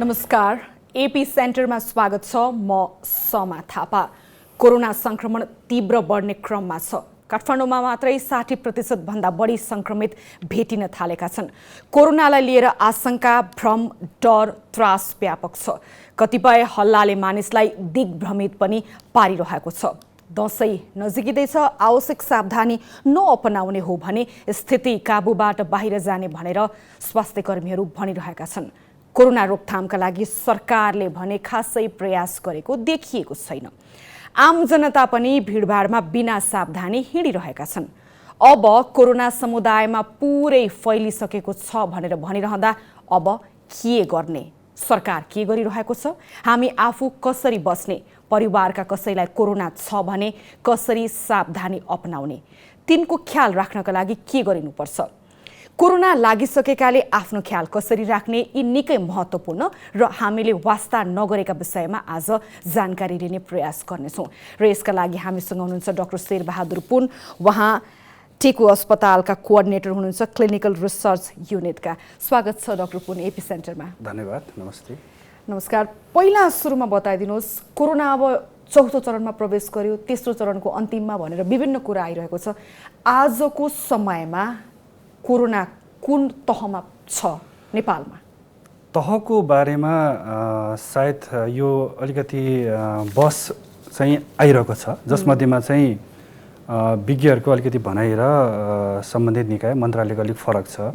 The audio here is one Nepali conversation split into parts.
नमस्कार, एपी सेन्टरमा स्वागत छ। म समा थापा। कोरोना संक्रमण तीव्र बढ्ने क्रममा छ। काठमाडौँमा मात्रै 60% भन्दा बढी संक्रमित भेटिन थालेका छन्। कोरोनालाई लिएर आशंका, भ्रम, डर, त्रास व्यापक छ। कतिपय हल्लाले मानिसलाई दिग्भ्रमित पनि पारिरहेको छ। दशैं नजिकिँदैछ, आवश्यक सावधानी नअपनाउने हो भने स्थिति काबुबाट बाहिर जाने भनेर स्वास्थ्यकर्मीहरू भनिरहेका छन्। कोरोना रोकथामका लागि सरकारले भने खासै प्रयास गरेको देखिएको छैन। आम जनता पनि भिडभाडमा बिना सावधानी हिँडिरहेका छन्। अब कोरोना समुदायमा पुरै फैलिसकेको छ भनेर भनिरहँदा अब के गर्ने? सरकार के गरिरहेको छ? हामी आफू कसरी बस्ने? परिवारका कसैलाई कोरोना छ भने कसरी सावधानी अपनाउने? तिनको ख्याल राख्नका लागि के गरिनुपर्छ? कोरोना लागिसकेकाले आफ्नो ख्याल कसरी राख्ने? यी निकै महत्त्वपूर्ण र हामीले वास्ता नगरेका विषयमा आज जानकारी लिने प्रयास गर्नेछौँ। र यसका लागि हामीसँग हुनुहुन्छ डाक्टर शेरबहादुर पुन। उहाँ टेकु अस्पतालका कोअर्डिनेटर हुनुहुन्छ, क्लिनिकल रिसर्च युनिटका। स्वागत छ डाक्टर पुन एपी सेन्टरमा। धन्यवाद। नमस्ते। नमस्कार। पहिला सुरुमा बताइदिनुहोस्, कोरोना अब चौथो चरणमा प्रवेश गर्यो, तेस्रो चरणको अन्तिममा भनेर विभिन्न कुरा आइरहेको छ। आजको समयमा कोरोना कुन तहमा छ नेपालमा? तहको बारेमा सायद यो अलिकति बस चाहिँ आइरहेको छ, जसमध्येमा चाहिँ विज्ञहरूको अलिकति भनाइ र सम्बन्धित निकाय मन्त्रालयको अलिक फरक छ।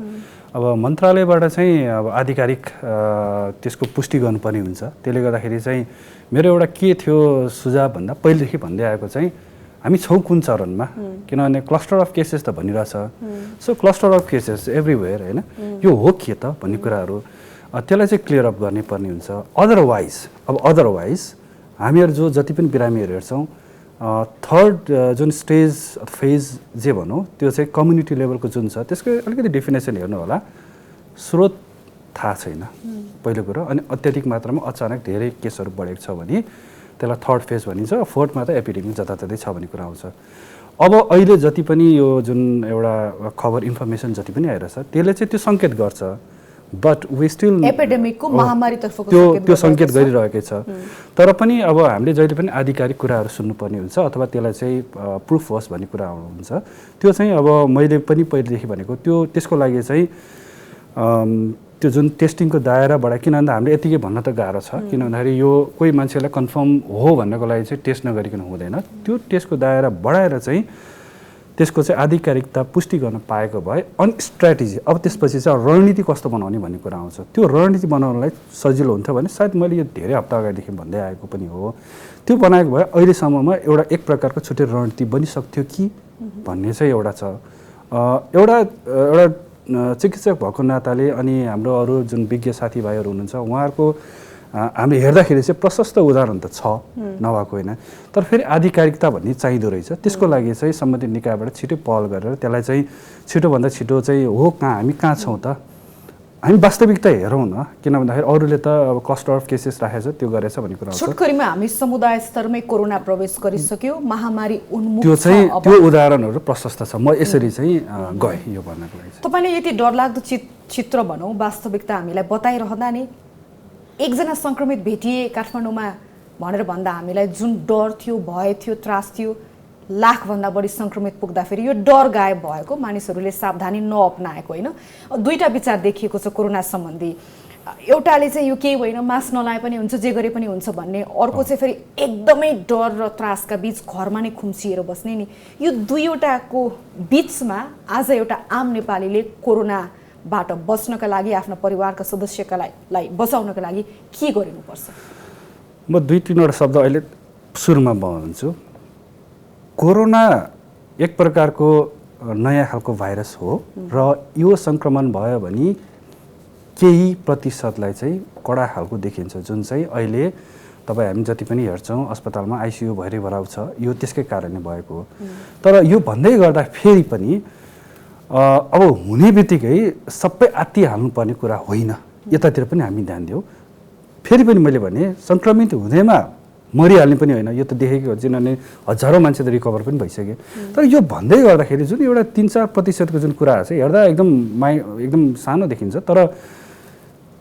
अब मन्त्रालयबाट चाहिँ अब आधिकारिक त्यसको पुष्टि गर्नुपर्ने हुन्छ। त्यसले गर्दाखेरि चाहिँ मेरो एउटा के थियो सुझाव भन्दा पहिलेदेखि भन्दै आएको चाहिँ हामी छौँ कुन चरणमा, किनभने क्लस्टर अफ केसेस त भनिरहेछ। So cluster of cases everywhere, होइन, यो हो के त भन्ने कुराहरू त्यसलाई चाहिँ क्लियर अप गर्ने पर्ने हुन्छ। अदरवाइज हामीहरू जो जति पनि बिरामीहरू हेर्छौँ, थर्ड जुन स्टेज फेज जे भनौँ, त्यो चाहिँ कम्युनिटी लेभलको जुन छ त्यसको अलिकति डेफिनेसन हेर्नु होला। स्रोत थाहा छैन पहिलो कुरो, अनि अत्याधिक मात्रामा अचानक धेरै केसहरू बढेको छ भने त्यसलाई थर्ड फेज भनिन्छ। फोर्थमा त एपिडेमिक जताततै छ भन्ने कुरा आउँछ। अब अहिले जति पनि यो जुन एउटा खबर इन्फर्मेसन जति पनि आइरहेछ त्यसले चाहिँ त्यो सङ्केत गर्छ, बट वी स्टिल एपिडेमिकको महामारीतर्फको त्यो सङ्केत गरिरहेकै छ। तर पनि अब हामीले जहिले पनि आधिकारिक कुराहरू सुन्नुपर्ने हुन्छ, अथवा त्यसलाई चाहिँ प्रुफ होस् भन्ने कुरा हुन्छ। त्यो चाहिँ अब मैले पनि पहिलेदेखि भनेको त्यसको लागि चाहिँ त्यो जुन टेस्टिङको दायराबाट, किन भन्दा हामीले यतिकै भन्न त गाह्रो छ, किन भन्दाखेरि यो कोही मान्छेलाई कन्फर्म हो भन्नको लागि चाहिँ टेस्ट नगरिकन हुँदैन। त्यो टेस्टको दायरा बढाएर चाहिँ त्यसको चाहिँ आधिकारिकता पुष्टि गर्न पाएको भए अनि स्ट्राटेजी, अब त्यसपछि चाहिँ रणनीति कस्तो बनाउने भन्ने कुरा आउँछ। त्यो रणनीति बनाउनलाई सजिलो हुन्थ्यो भने सायद मैले यो धेरै हप्ता अगाडिदेखि भन्दै आएको पनि हो। त्यो बनाएको भए अहिलेसम्ममा एउटा एक प्रकारको छुट्टै रणनीति बनिसक्थ्यो कि भन्ने चाहिँ एउटा छ। एउटा चिकित्सक भएको नाताले अनि हाम्रो अरू जुन विज्ञ साथीभाइहरू हुनुहुन्छ उहाँहरूको हामीले हेर्दाखेरि चाहिँ प्रशस्त उदाहरण त छ, नभएको होइन। तर फेरि आधिकारिकता भन्ने चाहिँदो रहेछ। त्यसको लागि चाहिँ सम्बन्धित निकायबाट छिटो पहल गरेर त्यसलाई चाहिँ छिटोभन्दा छिटो चाहिँ हो हामी कहाँ छौँ त, हामी वास्तविकता हेरौँ न। किन भन्दाखेरि अरूले त अब क्लस्टर अफ केसेस राखेको छ, त्यो गरेछ भन्ने कुरा आउँछ। छोटकरीमा हामी समुदाय स्तरमै कोरोना प्रवेश गरिसक्यो, महामारी उन्मुख त्यो चाहिँ त्यो उदाहरणहरू प्रशस्त छ। म यसरी चाहिँ गएँ यो भन्नको लागि। तपाईँले यति डरलाग्दो चित्र भनौँ वास्तविकता हामीलाई बताइरहँदा नि एकजना सङ्क्रमित भेटिए काठमाडौँमा भनेर भन्दा हामीलाई जुन डर थियो, भय थियो, त्रास थियो, लाखभन्दा बढी सङ्क्रमित पुग्दाखेरि यो डर गायब भएको, मानिसहरूले सावधानी नअपनाएको होइन। दुईवटा विचार देखिएको छ कोरोना सम्बन्धी। एउटाले चाहिँ यो केही होइन, मास्क नलाए पनि हुन्छ, जे गरे पनि हुन्छ भन्ने। अर्को चाहिँ फेरि एकदमै डर र त्रासका बीच घरमा नै खुम्चिएर बस्ने नि। यो दुईवटाको बिचमा आज एउटा आम नेपालीले कोरोनाबाट बच्नका लागि, आफ्ना परिवारका सदस्यका लागि बचाउनका लागि के गरिनुपर्छ? म दुई तिनवटा शब्द अहिले सुरुमा भन्छु। कोरोना एक प्रकारको नयाँ खालको भाइरस हो र यो सङ्क्रमण भयो भने केही प्रतिशतलाई चाहिँ कडा खालको देखिन्छ, जुन चाहिँ अहिले तपाईँ हामी जति पनि हेर्छौँ अस्पतालमा आइसियू भएरै भराउ छ, यो त्यसकै कारणले भएको हो। तर यो भन्दै गर्दा फेरि पनि अब हुने बित्तिकै सबै आत्तिहाल्नुपर्ने कुरा होइन, यतातिर पनि हामी ध्यान दियौँ। फेरि पनि मैले भने सङ्क्रमित हुँदैमा मरिहाल्ने पनि होइन, यो त देखेको, किनभने हजारौँ मान्छे त रिकभर पनि भइसके। तर यो भन्दै गर्दाखेरि जुन एउटा 3-4% जुन कुरा छ हेर्दा एकदम सानो देखिन्छ, तर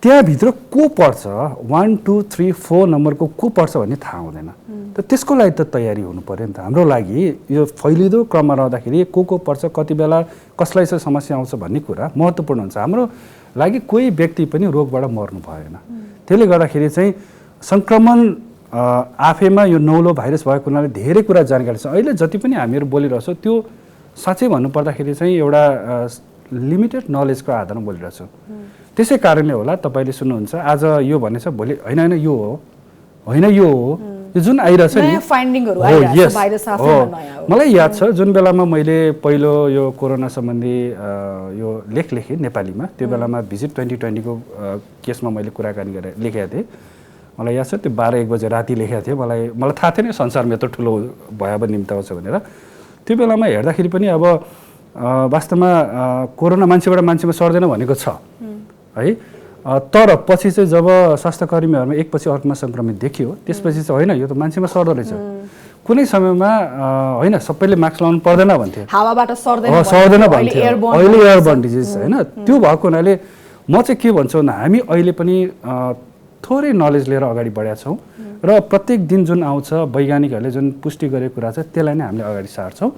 त्यहाँभित्र को पर्छ 1 2 3 4 नम्बरको को पर्छ भन्ने थाहा हुँदैन। त त्यसको लागि त तयारी हुनु पर्यो नि त। हाम्रो लागि यो फैलिँदो क्रममा रहँदाखेरि को पर्छ, कति बेला कसलाई चाहिँ समस्या आउँछ भन्ने कुरा महत्त्वपूर्ण हुन्छ। हाम्रो लागि कोही व्यक्ति पनि रोगबाट मर्नु भएन। त्यसले गर्दाखेरि चाहिँ सङ्क्रमण आफैमा यो नौलो भाइरस भएको हुनाले धेरै कुरा जानकारी छ। अहिले जति पनि हामीहरू बोलिरहेछौँ त्यो साँच्चै भन्नुपर्दाखेरि चाहिँ एउटा लिमिटेड नलेजको आधारमा बोलिरहेछौँ। त्यसै कारणले होला तपाईँले सुन्नुहुन्छ आज यो भनेछ भोलि होइन यो हो, होइन यो हो, यो जुन आइरहेछ नि मलाई याद छ जुन बेलामा मैले पहिलो यो कोरोना सम्बन्धी यो लेख लेखेँ नेपालीमा, त्यो बेलामा भिजिट 2020 को केसमा मैले कुराकानी गरेर लेखेको थिएँ। मलाई याद छ त्यो 12-1 बजे राति लेखेको थिएँ। मलाई थाहा थिएन संसारमा यत्रो ठुलो भयावह निम्ताउँछ भनेर। त्यो बेलामा हेर्दाखेरि पनि अब वास्तवमा कोरोना मान्छेबाट मान्छेमा सर्दैन भनेको छ है। तर पछि चाहिँ जब स्वास्थ्यकर्मीहरूमा एकपछि अर्कोमा सङ्क्रमित देखियो त्यसपछि चाहिँ होइन यो त मान्छेमा सर्दो रहेछ। कुनै समयमा होइन सबैले मास्क लाउनु पर्दैन भन्थे, हावाबाट सर्दैन भन्थे, अहिले एयरबोर्न डिजिज होइन। त्यो भएको हुनाले म चाहिँ के भन्छु भन्दा हामी अहिले पनि थोरै नलेज लिएर अगाडि बढेका छौँ र प्रत्येक दिन जुन आउँछ वैज्ञानिकहरूले जुन पुष्टि गरेको कुरा छ त्यसलाई नै हामीले अगाडि सार्छौँ।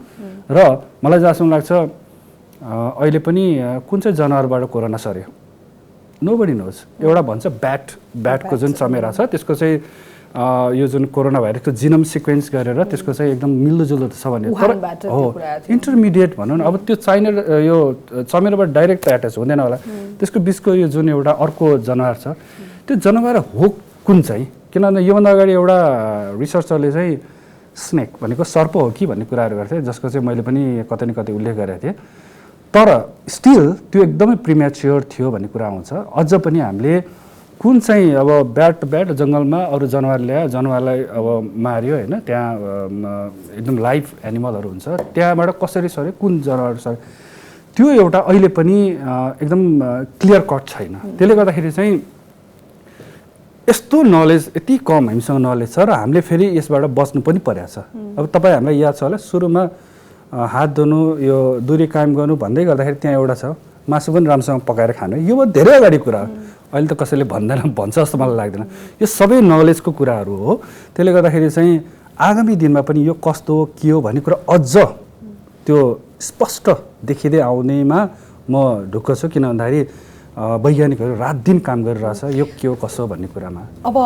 र मलाई जहाँसम्म लाग्छ अहिले पनि कुन चाहिँ जनावरबाट कोरोना सर्यो नोबडी नोज। एउटा भन्छ ब्याटको जुन चमेरा छ त्यसको चाहिँ यो जुन कोरोना भाइरसको जिनोम सिक्वेन्स गरेर त्यसको चाहिँ एकदम मिल्दोजुल्दो छ भने, तर हो इन्टरमिडिएट भनौँ न। अब त्यो चाइना यो चमेराबाट डाइरेक्ट एट्याच हुँदैन होला, त्यसको बिचको यो जुन एउटा अर्को जनावर छ त्यो जनावर हो कुन चाहिँ। किनभने योभन्दा अगाडि एउटा रिसर्चरले चाहिँ स्नेक भनेको सर्प हो कि भन्ने कुराहरू गर्थे, जसको चाहिँ मैले पनि कतै न कतै उल्लेख गरेको थिएँ। तर स्टिल त्यो एकदमै प्रिम्याच्योर थियो भन्ने कुरा आउँछ। अझ पनि हामीले कुन चाहिँ अब ब्याट जङ्गलमा अरू जनावर ल्यायो, जनावरलाई अब मार्यो होइन, त्यहाँ एकदम लाइभ एनिमलहरू हुन्छ, त्यहाँबाट कसरी सर्यो, कुन जनावर सर्यो, त्यो एउटा अहिले पनि एकदम क्लियर कट छैन। त्यसले गर्दाखेरि चाहिँ यस्तो नलेज यति कम हामीसँग नलेज छ र हामीले फेरि यसबाट बच्नु पनि परेको छ। अब तपाईँ हामीलाई याद छ होला सुरुमा हात धुनु, यो दूरी कायम गर्नु भन्दै गर्दाखेरि त्यहाँ एउटा छ मासु पनि राम्रोसँग पकाएर खानु। यो धेरै अगाडि कुरा हो, अहिले त कसैले भन्छ जस्तो मलाई लाग्दैन। यो सबै नलेजको कुराहरू हो। त्यसले गर्दाखेरि चाहिँ आगामी दिनमा पनि यो कस्तो के हो भन्ने कुरा अझ त्यो स्पष्ट देखिँदै आउनेमा म ढुक्क छु। किन भन्दाखेरि वैज्ञानिकहरू रात दिन काम गरिरहेछ यो के हो कसो भन्ने कुरामा। अब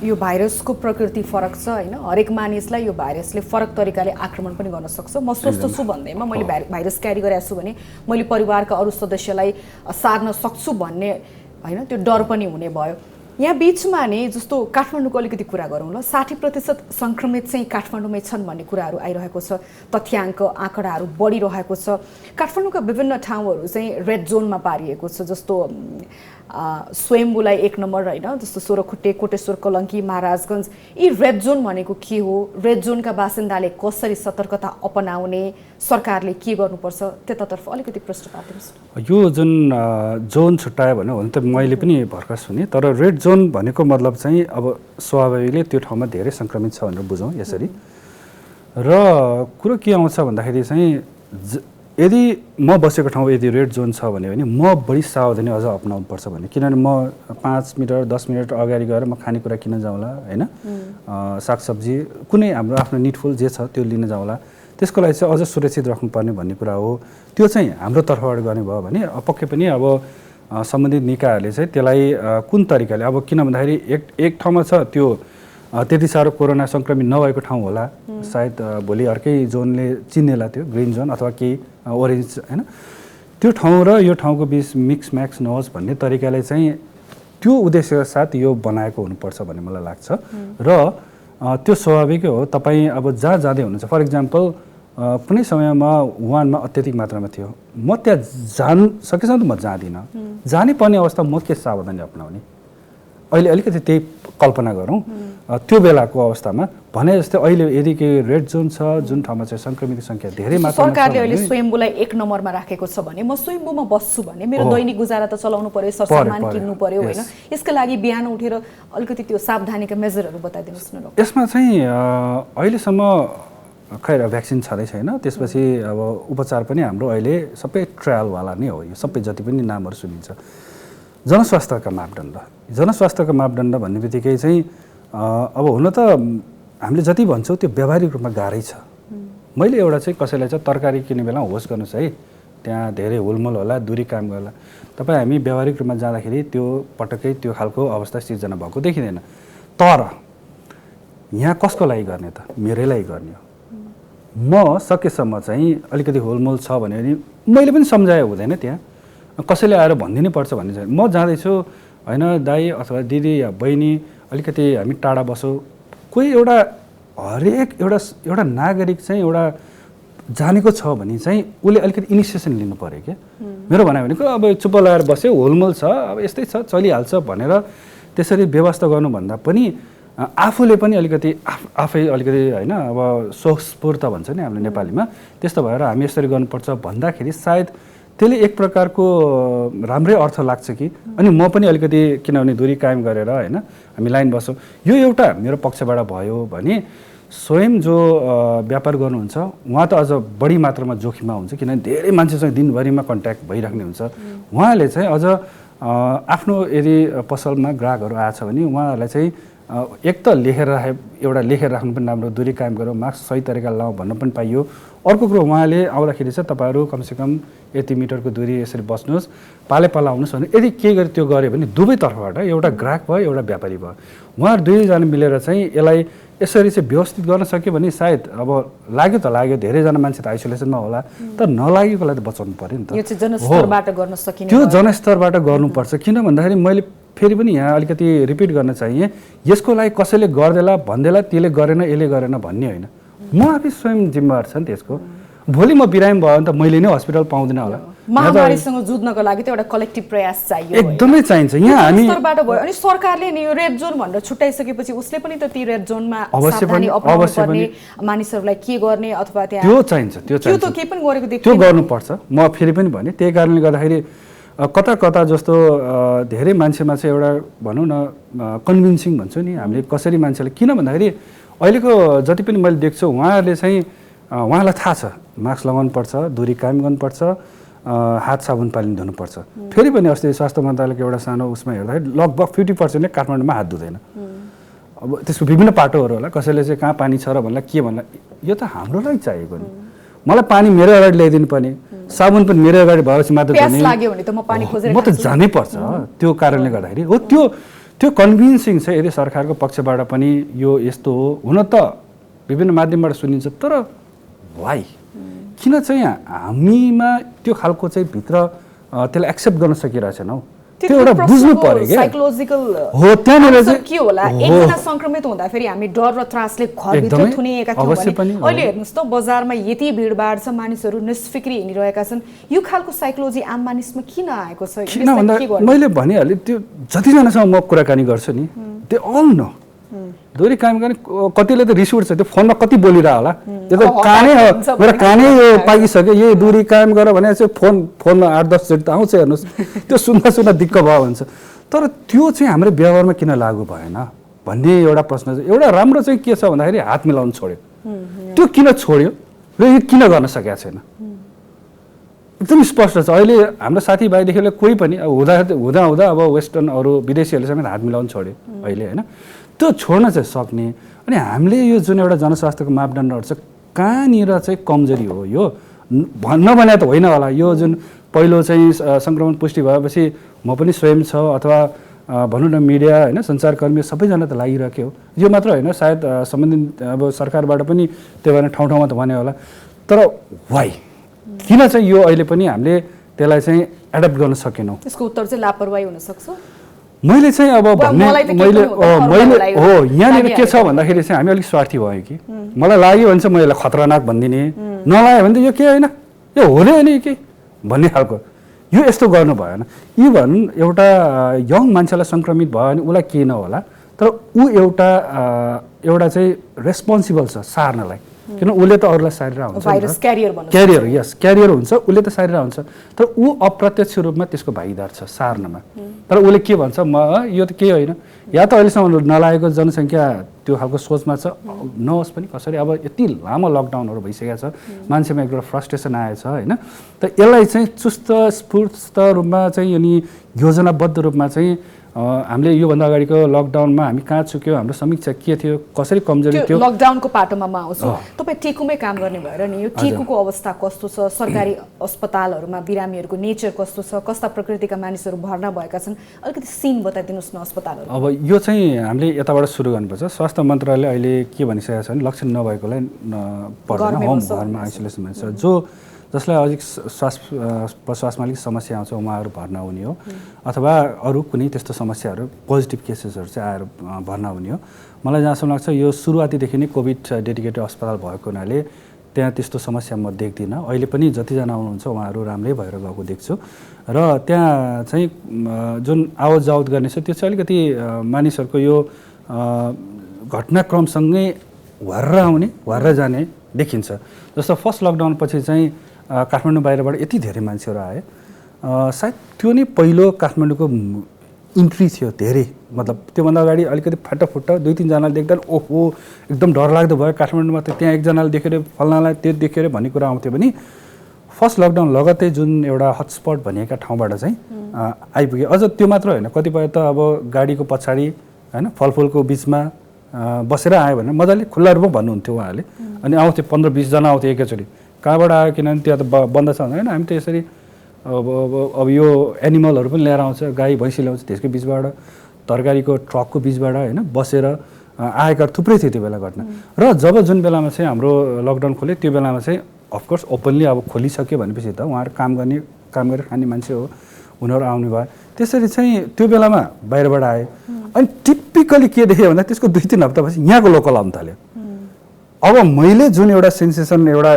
यो भाइरसको प्रकृति फरक छ होइन, हरेक मानिसलाई यो भाइरसले फरक तरिकाले आक्रमण पनि गर्न सक्छ। म स्वस्थ छु भन्दैमा मैले भाइरस क्यारी गरेको छु भने मैले परिवारका अरू सदस्यलाई सार्न सक्छु भन्ने होइन त्यो डर पनि हुने भयो। यहाँ बिचमा नि जस्तो काठमाडौँको अलिकति कुरा गरौँ ल, 60% सङ्क्रमित चाहिँ काठमाडौँमै छन् भन्ने कुराहरू आइरहेको छ, तथ्याङ्क आँकडाहरू बढिरहेको छ। काठमाडौँका विभिन्न ठाउँहरू चाहिँ रेड जोनमा पारिएको छ, जस्तो स्वयम्भूलाई 1 नम्बर होइन, जस्तो सोह्रखुट्टे, कोटेश्वर, कलङ्की, महाराजगञ्ज। यी रेड जोन भनेको के हो, रेड जोनका बासिन्दाले कसरी सतर्कता अपनाउने, सरकारले के गर्नुपर्छ त्यतातर्फ अलिकति प्रश्न पार्दिनुहोस्। यो जुन जोन छुट्यायो भने हो भने त मैले पनि भर्खर सुने, तर रेड जोन भनेको मतलब चाहिँ अब स्वाभाविकले त्यो ठाउँमा धेरै सङ्क्रमित छ भनेर बुझौँ यसरी। र कुरो के आउँछ भन्दाखेरि चाहिँ यदि म बसेको ठाउँ यदि रेड जोन छ भने म बढी सावधानी अझ अपनाउनु पर्छ भने, किनभने म 5 मिनट 10 मिनट अगाडि गएर म खानेकुरा किन्न जाउँला होइन, सागसब्जी कुनै हाम्रो आफ्नो निडफुल जे छ त्यो लिन जाउँला, त्यसको लागि चाहिँ अझ सुरक्षित राख्नुपर्ने भन्ने कुरा हो। त्यो चाहिँ हाम्रो तर्फबाट गर्ने भयो भने पक्कै पनि अब सम्बन्धित निकायहरूले चाहिँ त्यसलाई कुन तरिकाले, अब किन भन्दाखेरि एक ठाउँमा छ त्यो त्यति साह्रो कोरोना सङ्क्रमित नभएको ठाउँ होला, सायद भोलि अर्कै जोनले चिन्नेला त्यो ग्रिन जोन अथवा केही ओरेन्ज होइन, त्यो ठाउँ र यो ठाउँको बिच मिक्स म्याक्स नहोस् भन्ने तरिकाले चाहिँ त्यो उद्देश्यका साथ यो बनाएको हुनुपर्छ भन्ने मलाई लाग्छ। र त्यो स्वाभाविकै हो। तपाईँ अब जहाँ जाँदै हुनुहुन्छ, फर इक्जाम्पल कुनै समयमा वुहानमा अत्याधिक मात्रामा थियो, म त्यहाँ सकेसम्म त म जाँदिनँ, जानै पर्ने अवस्था म के सावधानी अपनाउने, अहिले अलिकति त्यही कल्पना गरौँ त्यो बेलाको अवस्थामा भने जस्तै अहिले यदि के रेड जोन छ जुन ठाउँमा चाहिँ सङ्क्रमितको सङ्ख्या धेरै मात्रामा छ, सरकारले अहिले स्वयम्भूलाई 1 नम्बरमा राखेको छ भने म स्वयम्भूमा बस्छु भने मेरो दैनिक गुजारा त चलाउनु पर्यो, सरसामान किन्नु पर्यो होइन, यसका लागि बिहान उठेर अलिकति त्यो सावधानीका मेजरहरू बताइदिनुहोस् न। यसमा चाहिँ अहिलेसम्म खै भ्याक्सिन छँदै छैन, त्यसपछि अब उपचार पनि हाम्रो अहिले सबै ट्रायलवाला नै हो, यो सबै जति पनि नामहरू सुनिन्छ। जनस्वास्थ्यका मापदण्ड भन्ने बित्तिकै चाहिँ अब हुन त हामीले जति भन्छौँ त्यो व्यावहारिक रूपमा गाह्रै छ। मैले एउटा चाहिँ कसैलाई चाहिँ तरकारी किन्ने बेला होस् गर्नुहोस् है, त्यहाँ धेरै हुलमुल होला, दूरी काम गर्ला, तपाईँ हामी व्यावहारिक रूपमा जाँदाखेरि त्यो पटक्कै त्यो खालको अवस्था सिर्जना भएको देखिँदैन। तर यहाँ कसको लागि गर्ने त? मेरै लागि गर्ने हो। म सकेसम्म चाहिँ अलिकति होलमोल छ भने मैले पनि सम्झाए हुँदैन, त्यहाँ कसैले आएर भनिदिनै पर्छ भन्ने छैन। म जाँदैछु होइन दाइ अथवा दिदी या बहिनी अलिकति हामी टाढा बसौँ, कोही एउटा हरेक एउटा नागरिक चाहिँ एउटा जानेको छ भने चाहिँ उसले अलिकति इनिसिएसन लिनु पऱ्यो क्या। मेरो भनाइ भनेको अब चुप्प लगाएर बस्यो, होलमोल छ, अब यस्तै छ, चलिहाल्छ भनेर त्यसरी व्यवस्था गर्नुभन्दा पनि आफूले पनि अलिकति आफै अलिकति होइन अब स्वस्फूर्त भन्छ नि हामीले नेपालीमा, त्यस्तो भएर हामी यसरी गर्नुपर्छ भन्दाखेरि सायद त्यसले एक प्रकारको राम्रै अर्थ लाग्छ कि। अनि म पनि अलिकति किनभने दूरी कायम गरेर होइन हामी लाइन बस्छौँ, यो एउटा मेरो पक्षबाट भयो भने स्वयं जो व्यापार गर्नुहुन्छ उहाँ त अझ बढी मात्रामा जोखिममा हुन्छ, किनभने धेरै मान्छेसँग दिनभरिमा कन्ट्याक्ट भइराख्ने हुन्छ। उहाँले चाहिँ अझ आफ्नो यदि पसलमा ग्राहकहरू आएछ भने उहाँहरूलाई चाहिँ एक त लेखेर राख्नु पनि राम्रो, दूरी कायम गरौँ, मास्क सही तरिकाले लाउँ भन्न पनि पाइयो। अर्को कुरो उहाँले आउँदाखेरि चाहिँ तपाईँहरू कमसेकम यति मिटरको दूरी यसरी बस्नुहोस्, पाला आउनुहोस् भने यदि के गरे त्यो गऱ्यो भने दुवैतर्फबाट एउटा ग्राहक भयो एउटा व्यापारी भयो, उहाँहरू दुवैजना मिलेर चाहिँ यसलाई यसरी चाहिँ व्यवस्थित गर्न सक्यो भने सायद अब लाग्यो धेरैजना मान्छे त आइसोलेसनमा होला, तर नलागेकोलाई त बचाउनु पऱ्यो नि त। यो चाहिँ जनस्तरबाट गर्न सकिने, त्यो जनस्तरबाट गर्नुपर्छ। किन भन्दाखेरि मैले फेरि पनि यहाँ अलिकति रिपिट गर्न चाहिए, यसको लागि कसैले गर्देला भन्देला त्यसले गरेन यसले गरेन भन्ने होइन, म आफै स्वयं जिम्मेवार छ नि त्यसको। भोलि म बिरामी भयो भने त मैले नै हस्पिटल पाउँदिनँ होला। महामारीसँग जुझ्नको लागि त एउटा कलेक्टिभ प्रयास चाहियो, एकदमै चाहिन्छ। यहाँ हामी स्तरबाट भयो अनि सरकारले नि यो रेड जोन भनेर छुट्याइसकेपछि उसले पनि त ती रेड जोनमा सावधानी अपनाउनु पर्ने, मानिसहरूलाई के गर्ने अथवा त्यहाँ त्यो चाहिन्छ, त्यो त केही पनि गरेको देखिन्छ, त्यो गर्नुपर्छ। म फेरि पनि भने त्यही कारणले गर्दाखेरि कता जस्तो धेरै मान्छेमा चाहिँ एउटा भनौँ न कन्भिन्सिङ भन्छौँ नि हामीले कसरी मान्छेले, किन भन्दाखेरि अहिलेको जति पनि मैले देख्छु उहाँहरूले चाहिँ उहाँलाई थाहा छ मास्क लगाउनुपर्छ, दूरी कायम गर्नुपर्छ, हात साबुन पानी धुनुपर्छ। फेरि पनि अस्ति स्वास्थ्य मन्त्रालयको एउटा सानो उसमा हेर्दाखेरि लगभग 50% काठमाडौँमा हात धुँदैन। अब त्यसको विभिन्न पाटोहरू होला, कसैले चाहिँ कहाँ पानी छ र भन्ला के भन्ला, यो त हाम्रो लागि चाहिएको नि। मलाई पानी मेरो अगाडि ल्याइदिनु पर्ने, साबुन पनि मेरो अगाडि भएपछि मात्र म त जानै पर्छ। त्यो कारणले गर्दाखेरि हो त्यो कन्भिन्सिङ छ। यदि सरकारको पक्षबाट पनि यो यस्तो हो, हुन त विभिन्न माध्यमबाट सुनिन्छ, तर वाइ किन चाहिँ हामीमा त्यो खालको चाहिँ भित्र त्यसलाई एक्सेप्ट गर्न सकिरहेको छैनौँ, त्यो एउटा बुझ्नु पर्यो क्या। साइकोलोजिकल हो त्यहाँनिर चाहिँ के होला, एकजना संक्रमित हुँदाखेरि हामी डर र त्रासले घरभित्र थुनिएका थियौँ भने अहिले हेर्नुहोस् त बजारमा यति भिडभाड छ, मानिसहरू निष्फिक्री हिँडिरहेका छन्, यो खालको साइकोलोजी आम मानिसमा किन आएको छ? किन भन्दा मैले भनिहालेँ त्यो जतिजनासँग म कुराकानी गर्छु नि त्यो अल न दूरी कायम गर्ने, कतिले त रिस उठ्छ त्यो फोनमा कति बोलिरह होला, त्यो त कानै हो मेरो कानै यो पाकिसक्यो, यही दूरी कायम गर भने चाहिँ फोनमा 8-10 चोटि त आउँछ हेर्नुहोस्, त्यो सुन्दा दिक्क भयो हुन्छ। तर त्यो चाहिँ हाम्रो व्यवहारमा किन लागू भएन भन्ने एउटा प्रश्न छ। एउटा राम्रो चाहिँ के छ भन्दाखेरि हात मिलाउनु छोड्यो, त्यो किन छोड्यो र यो किन गर्न सकेको छैन एकदम स्पष्ट छ। अहिले हाम्रो साथीभाइदेखि लिएर कोही पनि हुँदा अब वेस्टर्न अरू विदेशीहरूले समेत हात मिलाउनु छोड्यो अहिले होइन, त्यो छोड्न चाहिँ सक्ने। अनि हामीले यो जुन एउटा जनस्वास्थ्यको मापदण्डहरू छ कहाँनिर चाहिँ कमजोरी हो, यो भन्न भने त होइन होला। यो जुन पहिलो चाहिँ सङ्क्रमण पुष्टि भएपछि म पनि स्वयं छ अथवा भनौँ न मिडिया होइन सञ्चारकर्मी सबैजना त लागिरहेको हो, यो मात्र होइन सायद सम्बन्धित अब सरकारबाट पनि त्यो भने ठाउँ त भन्यो होला। तर वाइ किन चाहिँ यो अहिले पनि हामीले त्यसलाई चाहिँ एडप्ट गर्न सकेनौँ? त्यसको उत्तर चाहिँ लापरवाही हुनसक्छ। मैले चाहिँ अब भन्ने मैले हो यहाँनिर के छ भन्दाखेरि चाहिँ हामी अलिक स्वार्थी भयो कि मलाई लाग्यो भने चाहिँ म यसलाई खतरनाक भनिदिने, नलाग्यो भने त यो के होइन यो हो नै होइन के भन्ने खालको यो यस्तो गर्नु भएन। इभन एउटा यङ मान्छेलाई सङ्क्रमित भयो भने उसलाई केही नहोला, तर ऊ एउटा एउटा चाहिँ रेस्पोन्सिबल छ सार्नलाई, किन उसले त अरूलाई सारेर हुन्छ, भाइरस क्यारियर भन्नु क्यारियर, यस क्यारियर हुन्छ, उसले त सारेर हुन्छ, तर ऊ अप्रत्यक्ष रूपमा त्यसको भागीदार छ सार्नमा। तर उसले के भन्छ, यो त केही होइन, या त अहिलेसम्म नलागेको जनसङ्ख्या त्यो खालको सोचमा छ, नहोस् पनि कसरी, अब यति लामो लकडाउनहरू भइसकेको छ, मान्छेमा एक फ्रस्ट्रेसन आएछ होइन। त यसलाई चाहिँ चुस्त स्फूर्त रूपमा चाहिँ अनि योजनाबद्ध रूपमा चाहिँ हामीले योभन्दा अगाडिको लकडाउनमा हामी कहाँ चुक्यो, हाम्रो समीक्षा के थियो, कसरी कमजोरी थियो, लकडाउनको पाटोमा म आउँछु। तपाईँ टिकुमै काम गर्ने भएर नि यो टिकुको अवस्था कस्तो छ, सरकारी अस्पतालहरूमा बिरामीहरूको नेचर कस्तो छ, कस्ता प्रकृतिका मानिसहरू भर्ना भएका छन्, अलिकति सिन बताइदिनुहोस् न अस्पतालहरू। अब यो चाहिँ हामीले यताबाट सुरु गर्नुपर्छ। स्वास्थ्य मन्त्रालयले अहिले के भनिसकेको छ भने लक्षण नभएकोलाई पर्दैन, होम घरमा आइसोलेसनमा छ, जसलाई अलिक प्रश्वासमा अलिक समस्या आउँछ उहाँहरू भर्ना हुने हो, अथवा अरू कुनै त्यस्तो समस्याहरू पोजिटिभ केसेसहरू चाहिँ आएर भर्ना हुने हो। मलाई जहाँसम्म लाग्छ यो सुरुवातीदेखि नै कोभिड डेडिकेटेड अस्पताल भएको हुनाले त्यहाँ त्यस्तो समस्या म देख्दिनँ। अहिले पनि जतिजना आउनुहुन्छ उहाँहरू राम्रै भएर गएको देख्छु, र त्यहाँ चाहिँ जुन आवत जावत गर्ने छ त्यो चाहिँ अलिकति मानिसहरूको यो घटनाक्रमसँगै भर्र आउने भर्र जाने देखिन्छ। जस्तो फर्स्ट लकडाउन पछि चाहिँ काठमाडौँ बाहिरबाट यति धेरै मान्छेहरू आए, सायद त्यो नै पहिलो काठमाडौँको इन्ट्री थियो धेरै, मतलब त्योभन्दा अगाडि अलिकति फाटाफुट्टा 2-3जनाले देख्दा ओहो एकदम डरलाग्दो भयो, काठमाडौँमा त त्यहाँ एकजनाले देखेर फल्नालाई त्यो देखेर भन्ने कुरा आउँथ्यो भने फर्स्ट लकडाउन लगत्तै जुन एउटा हटस्पट भनिएका ठाउँबाट चाहिँ आइपुग्यो। अझ त्यो मात्र होइन, कतिपय त अब गाडीको पछाडि होइन फलफुलको बिचमा बसेर आयो भने मजाले खुल्ला रूपमा भन्नुहुन्थ्यो उहाँहरूले, अनि आउँथ्यो 15-20 जना आउँथ्यो एकैचोटि। कहाँबाट आयो किनभने त्यहाँ त बन्द छ होइन, हामी त यसरी अब यो एनिमलहरू पनि लिएर आउँछ, गाई भैँसी ल्याउँछ, त्यसको बिचबाट तरकारीको ट्रकको बिचबाट होइन बसेर आएका थुप्रै थियो त्यो बेला घटना। र जब जुन बेलामा चाहिँ हाम्रो लकडाउन खोल्यो त्यो बेलामा चाहिँ अफकोर्स ओपनली अब खोलिसक्यो भनेपछि त उहाँहरू काम गरेर खाने मान्छे हो, उनीहरू आउनु भयो। त्यसरी चाहिँ त्यो बेलामा बाहिरबाट आए, अनि टिपिकली के देखेँ भन्दा त्यसको 2-3 हप्तापछि यहाँको लोकल आउनु थाल्यो। अब मैले जुन एउटा सेन्सेसन एउटा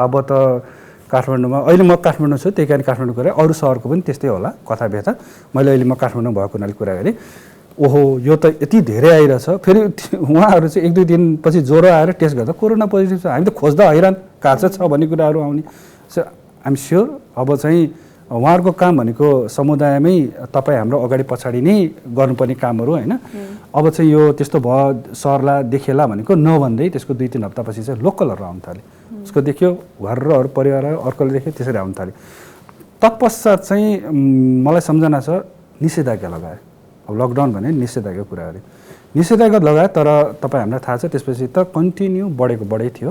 अब त काठमाडौँमा अहिले म काठमाडौँ छु, त्यही कारण काठमाडौँ गएर अरू सहरको पनि त्यस्तै होला कथा व्यथा, मैले अहिले म काठमाडौँ भएको हुनाले कुरा गरेँ। ओहो यो त यति धेरै आइरहेछ, फेरि उहाँहरू चाहिँ 1-2 दिनपछि ज्वरो आएर टेस्ट गर्दा कोरोना पोजिटिभ छ, हामी त खोज्दा हैरान कहाँ छ भन्ने कुराहरू आउने। सो आइएम स्योर अब चाहिँ उहाँहरूको काम भनेको समुदायमै तपाईँ हाम्रो अगाडि पछाडि नै गर्नुपर्ने कामहरू होइन। अब चाहिँ यो त्यस्तो भयो सरला देखेला भनेको नभन्दै त्यसको 2-3 हप्तापछि चाहिँ लोकलहरू आउनु थाल्यो, उसको देख्यो घरहरू परिवारहरू अर्कोले देख्यो, त्यसरी आउनु थाल्यो। तत्पश्चात चाहिँ मलाई सम्झना छ निषेधाज्ञा लगायो। अब लकडाउन भने निषेधाज्ञा कुरा गरे, निषेधाज्ञा लगायो, तर तपाईँ हामीलाई थाहा छ त्यसपछि त कन्टिन्यू बढै थियो,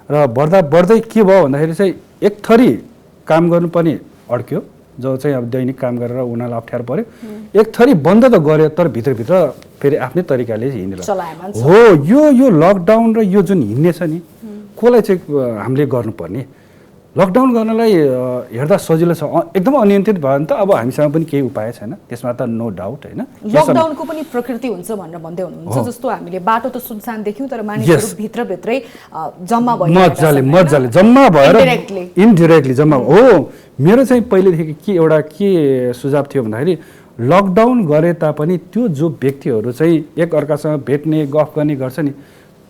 र बढ्दै के भयो भन्दाखेरि चाहिँ एक थरी काम गर्नुपर्ने अड्क्यो, जो चाहिँ अब दैनिक काम गरेर उनीहरूलाई अप्ठ्यारो पर्यो, एक थरी बन्द त गर्यो तर भित्रभित्र फेरि आफ्नै तरिकाले हिँडेर हो। यो लकडाउन र यो जुन हिँड्ने छ नि कसलाई चाहिँ हामीले गर्नुपर्ने, लकडाउन गर्नलाई हेर्दा सजिलो छ, एकदम अनियन्त्रित भयो भने त अब हामीसँग पनि केही उपाय छैन, त्यसमा त नो डाउट होइन। लकडाउनको पनि प्रकृति हुन्छ भनेर भन्दै हुनुहुन्छ, जस्तो हामीले बाटो त सुनसान देख्यौँ तर मानिसहरू भित्रभित्रै जम्मा भयो, मजाले जम्मा भएर इन्डिरेक्टली जम्मा हो। मेरो चाहिँ पहिलेदेखि के सुझाव थियो भन्दाखेरि लकडाउन गरे तापनि त्यो जो व्यक्तिहरू चाहिँ एक अर्कासँग भेट्ने गफ गर्ने गर्छ नि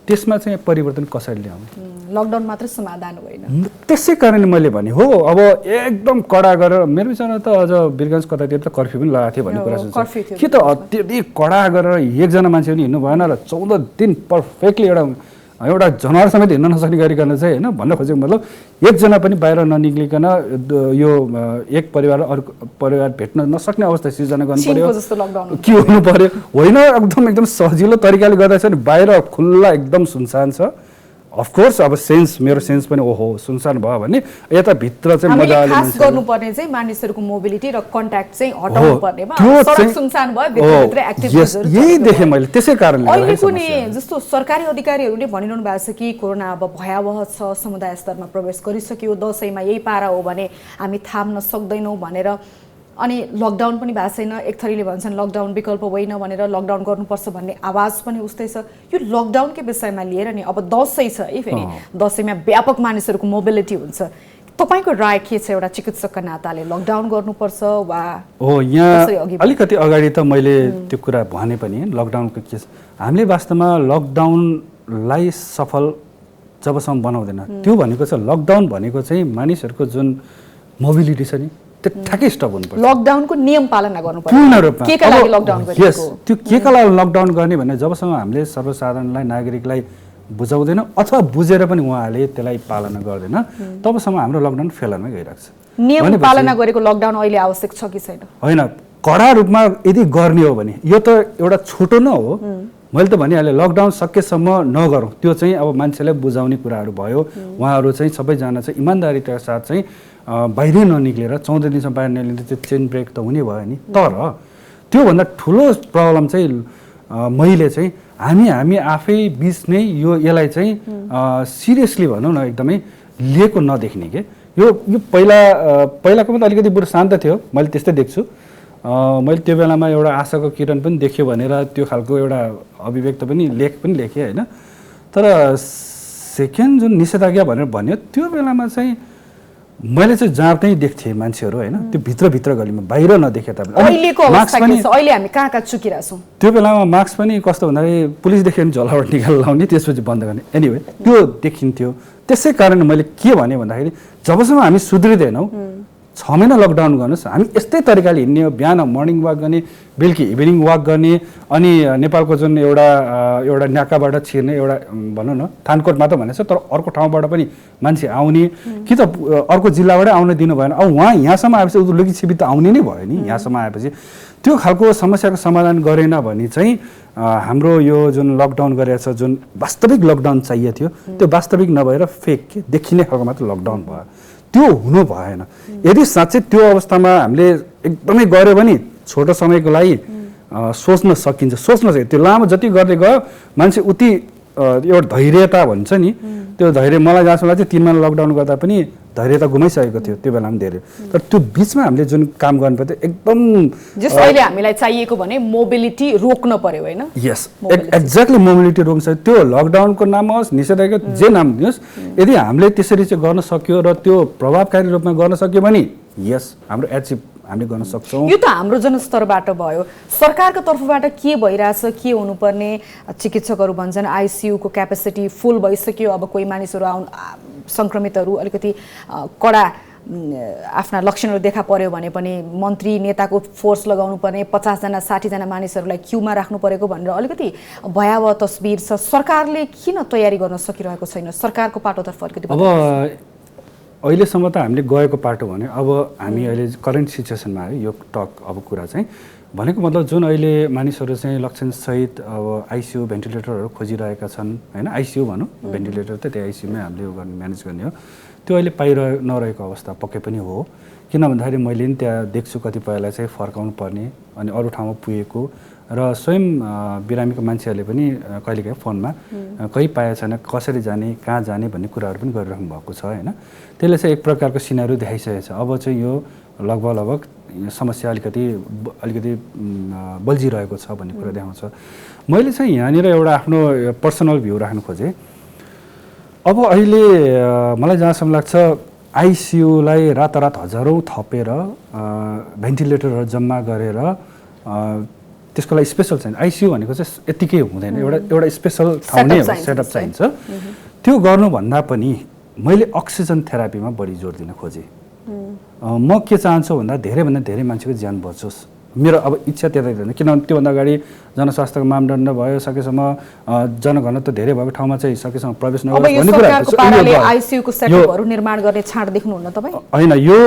त्यसमा चाहिँ परिवर्तन कसरी ल्याउने, लकडाउन मात्र समाधान होइन। त्यसै कारणले मैले भने हो अब एकदम कडा गरेर मेरो विचारमा त अझ वीरगञ्ज कतातिर त कर्फ्यू पनि लगाएको थियो भन्ने कुरा सुन्छ कि त अत्यधिक कडा गरेर एकजना मान्छे पनि हिँड्नु भएन र 14 दिन पर्फेक्टली एउटा जनावर समेत हिँड्न नसक्ने गरिकन चाहिँ होइन भन्न खोजेको मतलब एकजना पनि बाहिर ननिक्लिकन यो एक परिवार अर्को परिवार भेट्न नसक्ने अवस्था सिर्जना गर्नु पर्यो, के हुनु पर्यो होइन। एकदम सजिलो तरिकाले गर्दा चाहिँ बाहिर खुल्ला एकदम सुनसान छ। अफकोर्स अब मेरो सेन्स पनि ओहो सुनसान भयो भने यता भित्र चाहिँ मजाले खास गर्नुपर्ने चाहिँ मानिसहरूको मोबिलिटी र कन्ट्याक्ट चाहिँ हटाउनु पर्नेमा सडक सुनसान भयो भित्र एक्टिभिटीजहरु यही देखे मैले, त्यसै कारणले अहिलेको नि जस्तो सरकारी अधिकारीहरूले भनिरहनु भएको छ कि कोरोना अब भयावह छ, समुदाय स्तरमा प्रवेश गरिसक्यो, दशैंमा यही पारा हो भने हामी थाम्न सक्दैनौँ भनेर, अनि लकडाउन पनि भएको छैन, एक थरीले भन्छन् लकडाउन विकल्प होइन भनेर लकडाउन गर्नुपर्छ भन्ने आवाज पनि उस्तै छ। यो लकडाउनकै विषयमा लिएर नि अब दशैं छ है, फेरि दशैंमा व्यापक मानिसहरूको मोबिलिटी हुन्छ, तपाईको राय के छ एउटा चिकित्सकका नाताले लकडाउन गर्नुपर्छ वा हो यहाँ अलिकति अगाडि त मैले त्यो कुरा भने पनि लकडाउनको के हामीले वास्तवमा लकडाउनलाई सफल जबसम्म बनाउँदैन त्यो भनेको चाहिँ लकडाउन भनेको चाहिँ मानिसहरूको जुन मोबिलिटी छ नि त्यो ठ्याक्कै स्टप हुनुपर्छ लकडाउनको नियम पालना गर्नुपर्छ पूर्ण रूपमा के का लागि लकडाउन गरेको यस त्यो के का लागि लकडाउन गर्ने भने जबसम्म हामीले सर्वसाधारणलाई नागरिकलाई बुझाउँदैन अथवा बुझेर पनि उहाँहरूले त्यसलाई पालना गर्दैन तबसम्म हाम्रो लकडाउन फेलरमा गइरहेको छ नियम पालना गरेको लकडाउन अहिले आवश्यक छ कि छैन होइन कडा रूपमा यदि गर्ने हो भने यो त एउटा छोटो न हो मैले त भनिहालेँ लकडाउन सकेसम्म नगरौँ त्यो चाहिँ अब मान्छेलाई बुझाउने कुराहरू भयो उहाँहरू चाहिँ सबैजना चाहिँ इमान्दारीका साथ चाहिँ बाहिरै ननिक्लेर 14 दिनसम्म बाहिर ननिक्लिँदा त्यो चेन ब्रेक त हुने भयो नि तर त्योभन्दा ठुलो प्रब्लम चाहिँ मैले चाहिँ हामी आफै बिच नै यसलाई चाहिँ सिरियसली भनौँ न एकदमै लिएको नदेख्ने के यो पहिलाको पनि अलिकति बरु शान्त थियो मैले त्यस्तै देख्छु मैले त्यो बेलामा एउटा आशाको किरण पनि देख्यो भनेर त्यो खालको एउटा अभिव्यक्त पनि लेखेँ होइन तर सेकेन्ड जुन निषेधाज्ञा भनेर भन्यो त्यो बेलामा चाहिँ मैले चाहिँ जहाँ पनि देख्थेँ मान्छेहरू होइन त्यो भित्र गलीमा बाहिर नदेखे अहिले हामी कहाँ चुकिरहेको छौँ त्यो बेलामा मास्क पनि कस्तो भन्दाखेरि पुलिसदेखि पनि झोलाबाट निकालेर लाउने त्यसपछि बन्द गर्ने एनिवे त्यो देखिन्थ्यो त्यसै कारण मैले के भने भन्दाखेरि जबसम्म हामी सुध्रिँदैनौँ 6 महिना लकडाउन गर्नुहोस् हामी यस्तै तरिकाले हिँड्ने हो बिहान मर्निङ वाक गर्ने बेलुकी इभिनिङ वाक गर्ने अनि नेपालको जुन एउटा नाकाबाट छिर्ने एउटा भनौँ न थानकोटमा त भनेको छ तर अर्को ठाउँबाट पनि मान्छे आउने कि त अर्को जिल्लाबाटै आउन दिनु भएन अब उहाँ यहाँसम्म आएपछि उता लुकी छिपी त आउने नै भयो नि यहाँसम्म आएपछि त्यो खालको समस्याको समाधान गरेन भने चाहिँ हाम्रो यो जुन लकडाउन गरेको छ जुन वास्तविक लकडाउन चाहिएको थियो त्यो वास्तविक नभएर फेक के देखिने खालको मात्र लकडाउन भयो त्यो हुनु भएन यदि साँच्चै त्यो अवस्थामा हामीले एकदमै गऱ्यो भने छोटो समयको लागि सोच्न सकिन्छ त्यो लामो जति गर्दै गयो मान्छे उति एउटा धैर्यता भन्छ नि त्यो धैर्य मलाई जहाँसम्म लाग्छ 3 महिना लकडाउन गर्दा पनि धैर्यता गुमाइसकेको थियो त्यो बेलामा धेरै तर त्यो बिचमा हामीले जुन काम गर्नुपर्थ्यो एकदम जस अहिले हामीलाई चाहिएको भने मोबिलिटी रोक्न पर्यो होइन यस एक्ज्याक्टली मोबिलिटी रोक्छ त्यो लकडाउनको नाम होस् निषेधाज्ञा जे नाम दियोस् यदि हामीले त्यसरी चाहिँ गर्न सक्यो र त्यो प्रभावकारी रूपमा गर्न सक्यो भने यस हाम्रो एचिभ हामीले गर्न सक्छौँ यो त हाम्रो जनस्तरबाट भयो सरकारको तर्फबाट के भइरहेछ के हुनुपर्ने चिकित्सकहरू भन्छन् आइसियुको क्यापेसिटी फुल भइसक्यो अब कोही मानिसहरू संक्रमितहरू अलिकति कडा आफ्ना लक्षणहरू देखा पर्यो भने पनि मन्त्री नेताको फोर्स लगाउनु पर्ने 50 जना 60 जना मानिसहरूलाई क्यूमा राख्नु परेको भनेर अलिकति भयावह तस्बिर छ सरकारले किन तयारी गर्न सकिरहेको छैन सरकारको पाटोतर्फ अलिकति अब अहिलेसम्म त हामीले गएको पाटो भने अब हामी अहिले करेन्ट सिचुएसनमा आयो यो टक अब कुरा चाहिँ भनेको मतलब जुन अहिले मानिसहरू चाहिँ लक्षणसहित अब आइसियु भेन्टिलेटरहरू खोजिरहेका छन् होइन आइसियु भनौँ भेन्टिलेटर त त्यो आइसियुमै हामीले यो गर्ने म्यानेज गर्ने हो त्यो अहिले नरहेको अवस्था पक्कै पनि हो किन भन्दाखेरि मैले पनि त्यहाँ देख्छु कतिपयलाई चाहिँ फर्काउनु पर्ने अनि अरू ठाउँमा पुगेको र स्वयं बिरामीको मान्छेहरूले पनि कहिलेकाहीँ फोनमा कहीँ पाएको छैन कसरी जाने कहाँ जाने भन्ने कुराहरू पनि गरिराख्नु भएको छ होइन त्यसले चाहिँ एक प्रकारको सिनारी देखाइसकेको छ अब चाहिँ यो लगभग समस्या अलिकति बल्झिरहेको छ भन्ने कुरा देखाउँछ मैले चाहिँ यहाँनिर एउटा आफ्नो पर्सनल भ्यू राख्नु खोजेँ अब अहिले मलाई जहाँसम्म लाग्छ आइसियुलाई रातारात हजारौँ थपेर भेन्टिलेटरहरू जम्मा गरेर त्यसको लागि स्पेसल चाहिन्छ आइसियु भनेको चाहिँ यतिकै हुँदैन एउटा स्पेसल ठाउँ नै हो सेटअप चाहिन्छ त्यो गर्नुभन्दा पनि मैले अक्सिजन थेरापीमा बढी जोड दिन खोजेँ म के चाहन्छु भन्दा धेरैभन्दा धेरै मान्छेको ज्यान बचोस् मेरो अब इच्छा त्यतै थिएन किनभने त्योभन्दा अगाडि जनस्वास्थ्यको मापदण्ड भयो सकेसम्म जनघनत्व धेरै भएको ठाउँमा चाहिँ सकेसम्म प्रवेश नगरोस् भन्ने कुरा आइसियुको सेटअपहरू निर्माण गर्ने छाड देख्नुहुन्न तपाईँ होइन यो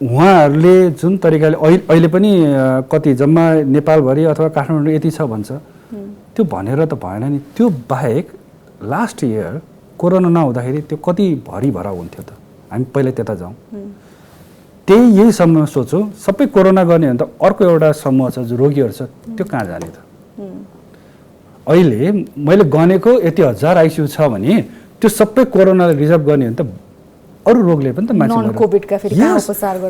उहाँहरूले जुन तरिकाले अहिले पनि कति जम्मा नेपालभरि अथवा काठमाडौँ यति छ भन्छ त्यो भनेर त भएन नि त्यो बाहेक लास्ट इयर कोरोना नहुँदाखेरि त्यो कति भरा हुन्थ्यो त हामी पहिला त्यता जाउँ यही समूह सोचौँ सबै कोरोना गर्ने भने त अर्को एउटा समूह छ जो रोगीहरू छ त्यो कहाँ जाने त अहिले मैले गनेको यति 1000 आइसियु छ भने त्यो सबै कोरोनालाई रिजर्भ गर्ने भने त अरू रोगले पनि त मान्छे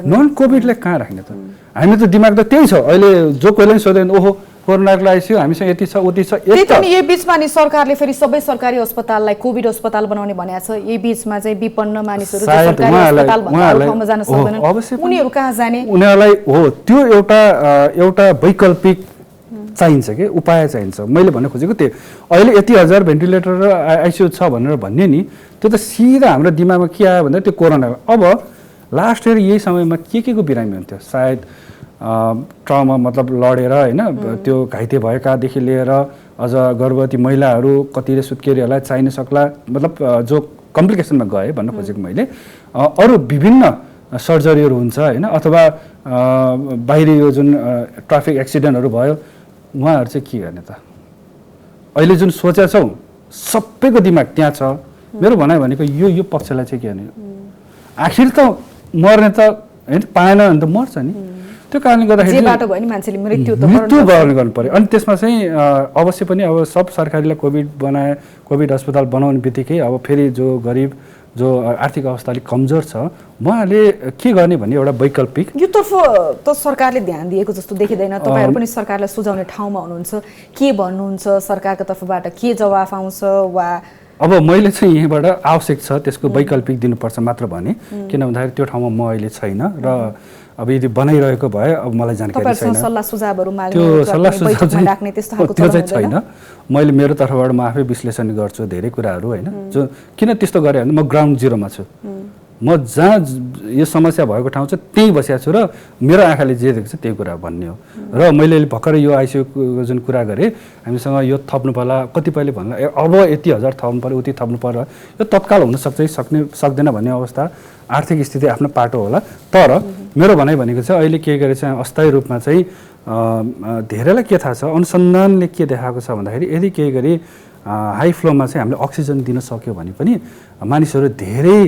नन कोभिडलाई कहाँ राख्ने त हामी त दिमाग त त्यही छ अहिले जो कोहीलाई सोध्यो भने ओहो कोरोनाको आइसियु हामीसँग यति छ उति छ त्यही त नि यही बीचमा नि सरकारले फेरि सबै सरकारी अस्पताललाई कोभिड अस्पताल बनाउने भनेको छ यही बीचमा चाहिँ विपन्न मानिसहरू जो सरकारी अस्पताल भन्दा अरू ठाउँमा जान सक्दैनन् उनीहरू कहाँ जाने उनीहरूलाई हो त्यो एउटा वैकल्पिक चाहिन्छ कि उपाय चाहिन्छ मैले भन्न खोजेको त्यो अहिले यति हजार भेन्टिलेटर र आइसियु छ भनेर भन्ने नि त्यो त सिधा हाम्रो दिमागमा के आयो भन्दा त्यो कोरोना अब लास्ट इयर यही समयमा के को बिरामी हुन्थ्यो सायद ट्रमा मतलब लडेर होइन त्यो घाइते भएकादेखि लिएर अझ गर्भवती महिलाहरू कतिले सुत्केरीहरूलाई चाहिन सक्ला मतलब जो कम्प्लिकेसनमा गए भन्न खोजेको मैले अरू विभिन्न सर्जरीहरू हुन्छ होइन अथवा बाहिरी यो जुन ट्राफिक एक्सिडेन्टहरू भयो उहाँहरू चाहिँ के गर्ने त अहिले जुन सोचेका छौँ सबैको दिमाग त्यहाँ छ मेरो भनाइ भनेको यो पक्षलाई चाहिँ के गर्ने आखिर त मर्ने त होइन पाएन भने त मर्छ नि त्यो कारणले गर्दाखेरि मृत्यु गर्नु पर्यो अनि त्यसमा चाहिँ अवश्य पनि अब सब सरकारीलाई कोभिड अस्पताल बनाउने बित्तिकै अब फेरि जो गरिब जो आर्थिक अवस्था अलिक कमजोर छ उहाँले के गर्ने भन्ने एउटा वैकल्पिक योतर्फ त सरकारले ध्यान दिएको जस्तो देखिँदैन तपाईँहरू पनि सरकारलाई सुझाउने ठाउँमा हुनुहुन्छ के भन्नुहुन्छ सरकारको तर्फबाट के जवाफ आउँछ वा अब मैले चाहिँ यहीँबाट आवश्यक छ त्यसको वैकल्पिक दिनुपर्छ मात्र भने किन भन्दाखेरि त्यो ठाउँमा म अहिले छैन र अब यदि बनाइरहेको भए अब मलाई जानकारी छैन त्यो सल्लाह सुझाव त्यो चाहिँ छैन मैले मेरो तर्फबाट म आफै विश्लेषण गर्छु धेरै कुराहरू होइन जो किन त्यस्तो गरेँ भने म ग्राउन्ड जिरोमा छु म जहाँ यो समस्या भएको ठाउँ छ त्यहीँ बसेको छु र मेरो आँखाले जे देख्छ त्यही कुरा भन्ने हो र मैले भर्खरै यो आइसियुको जुन कुरा गरेँ हामीसँग यो थप्नु पर्ला कतिपयले भन्ला अब यति हजार थप्नु पर्यो उति थप्नु पर्यो यो तत्काल हुन सक्दैन भन्ने अवस्था आर्थिक स्थिति आफ्नो पाटो होला तर मेरो भनाइ भनेको चाहिँ अहिले के गरे चाहिँ अस्थायी रूपमा चाहिँ धेरैलाई के थाहा छ अनुसन्धानले के देखाएको छ भन्दाखेरि यदि केही गरी हाई फ्लोमा चाहिँ हामीले अक्सिजन दिन सक्यो भने पनि मानिसहरू धेरै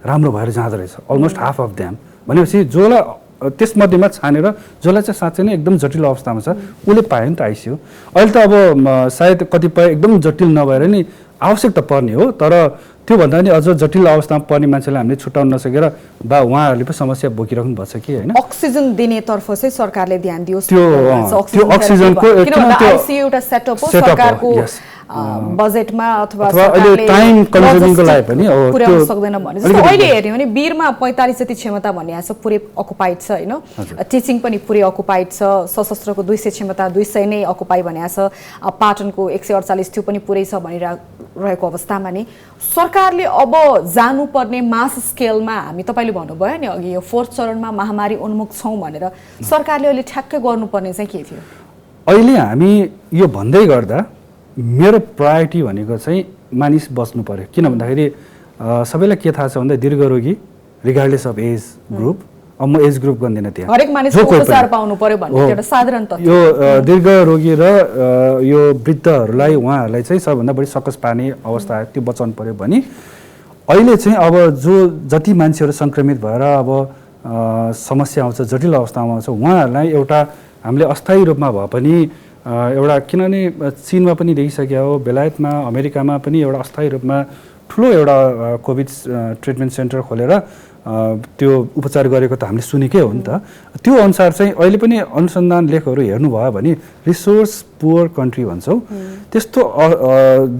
राम्रो भएर जाँदो रहेछ अलमोस्ट हाफ अफ द्याम भनेपछि जसलाई त्यसमध्येमा छानेर जसलाई चाहिँ साँच्चै नै एकदम जटिल अवस्थामा छ उसले पायो नि त आइसियु अहिले त अब सायद कतिपय एकदम जटिल नभएर नि आवश्यक त पर्ने हो तर त्योभन्दा नि अझ जटिल अवस्थामा पर्ने मान्छेलाई हामीले छुटाउन नसकेर बा उहाँहरूले पनि समस्या बोकिराख्नु भएको छ कि होइन अक्सिजन दिनेतर्फ चाहिँ सरकारले ध्यान दियोस् त्यो अक्सिजनको एउटा सेटअप हो सरकारको बजेटमा अथवा टाइम कन्ज्युमिङको लागि पनि पुर्याउन सक्दैन भने जस्तो अहिले हेर्यो भने वीरमा 45 जति क्षमता भन्ने छ पुरै अकुपाइड छ होइन टिचिङ पनि पुरै अकुपाइड छ सशस्त्रको 200 क्षमता 200 नै अकुपाइ भनेको छ पाटनको 148 त्यो पनि पुरै छ भनिरहेको अवस्थामा नि सरकारले अब जानुपर्ने मास स्केलमा हामी तपाईले भन्नुभयो नि अघि यो फोर्थ चरणमा महामारी उन्मुख छौं भनेर सरकारले अहिले ठ्याक्कै गर्नुपर्ने चाहिँ के थियो अहिले हामी यो भन्दै गर्दा मेरो प्रायोरिटी भनेको चाहिँ मानिस बच्नु पर्यो किन भन्दाखेरि सबैलाई के थाहा छ भन्दा दीर्घरोगी रिगार्डलेस अफ एज ग्रुप अब म एज ग्रुप गर्दिनँ त्यहाँ हरेक मानिसको उपचार पाउनु पर्यो भन्ने एउटा साधारण तथ्य यो दीर्घरोगी र यो वृद्धहरूलाई उहाँहरूलाई चाहिँ सबभन्दा बढी सकस पार्ने अवस्था आयो त्यो बचाउनु पर्यो भने अहिले चाहिँ अब जो जति मान्छेहरू सङ्क्रमित भएर अब समस्या आउँछ जटिल अवस्थामा आउँछ उहाँहरूलाई एउटा हामीले अस्थायी रूपमा भए पनि एउटा किनभने चीनमा पनि देखिसक्यो हो बेलायतमा अमेरिकामा पनि एउटा अस्थायी रूपमा ठुलो एउटा कोभिड ट्रिटमेन्ट सेन्टर खोलेर त्यो उपचार गरेको त हामीले सुनेकै हो नि त त्यो अनुसार चाहिँ अहिले पनि अनुसन्धान लेखहरू हेर्नुभयो भने रिसोर्स पुवर कन्ट्री भन्छौँ त्यस्तो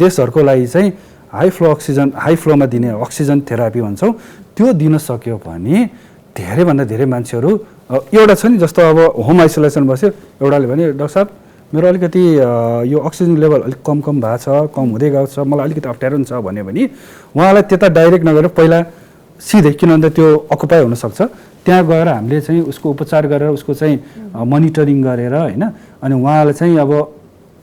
देशहरूको लागि चाहिँ हाई फ्लोमा दिने अक्सिजन थेरापी भन्छौँ त्यो दिन सक्यो भने धेरैभन्दा धेरै मान्छेहरू एउटा छ नि जस्तो अब होम आइसोलेसन बस्यो एउटाले भने डाक्टर साहब मेरो अलिकति यो अक्सिजन लेभल अलिक कम भएको छ कम हुँदै गएको छ मलाई अलिकति अप्ठ्यारो छ भन्यो भने उहाँलाई त्यता डाइरेक्ट नगरेर पहिला सिधै किन भन्दा त्यो अकुपाई हुनसक्छ त्यहाँ गएर हामीले चाहिँ उसको उपचार गरेर उसको चाहिँ मोनिटरिङ गरेर होइन अनि उहाँलाई चाहिँ अब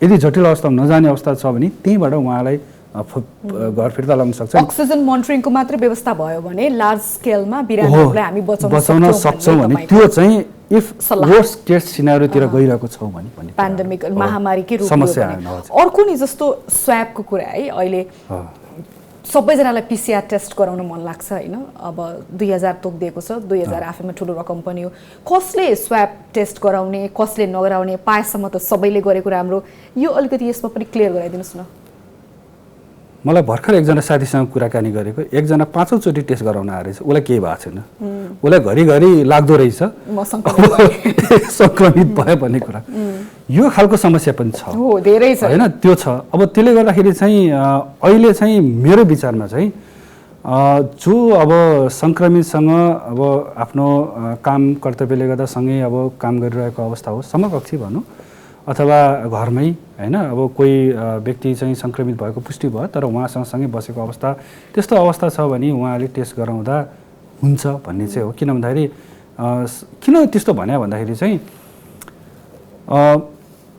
यदि जटिल अवस्थामा नजाने अवस्था छ भने त्यहीँबाट उहाँलाई घर फिर्ता लगाउन सक्छ अक्सिजन मोनिटरिङको मात्रै व्यवस्था भयो भने लार्ज स्केलमा बिरामीहरूलाई हामी बचाउन सक्छौँ भने त्यो चाहिँ इफ वर्स्ट केस सिनारियोतिर गइरहेको छौँ भने पेन्डेमिक महामारीकै रूपमा अर्को नि जस्तो स्वाबको कुरा है अहिले सबैजनालाई पिसिआर टेस्ट गराउन मन लाग्छ होइन अब 2000 तोकिदिएको छ 2000 आफैमा ठुलो रकम पनि हो कसले स्वाब टेस्ट गराउने कसले नगराउने पाएसम्म त सबैले गरेको राम्रो यो अलिकति यसमा पनि क्लियर गराइदिनुहोस् न मलाई भर्खर एकजना साथीसँग कुराकानी गरेको एकजना 5औं चोटि टेस्ट गराउन आएर उसलाई केही भएको छैन उसलाई घरिघरि लाग्दो रहेछ सङ्क्रमित भयो भन्ने कुरा यो खालको समस्या पनि छ हो, धेरै छ हैन, त्यो छ। अब त्यसले गर्दाखेरि चाहिँ अहिले चाहिँ मेरो विचारमा चाहिँ जो अब सङ्क्रमितसँग अब आफ्नो काम कर्तव्यले गर्दा सँगै अब काम गरिरहेको अवस्था हो, समकक्षी भनौँ अथवा घरमै हैन, अब कोही व्यक्ति चाहिँ सङ्क्रमित भएको पुष्टि भयो तर उहाँसँग सँगै बसेको अवस्था, त्यस्तो अवस्था छ भने उहाँले टेस्ट गराउँदा हुन्छ भन्ने चाहिँ हो। किन भन्दाखेरि किन त्यस्तो भने भन्दाखेरि चाहिँ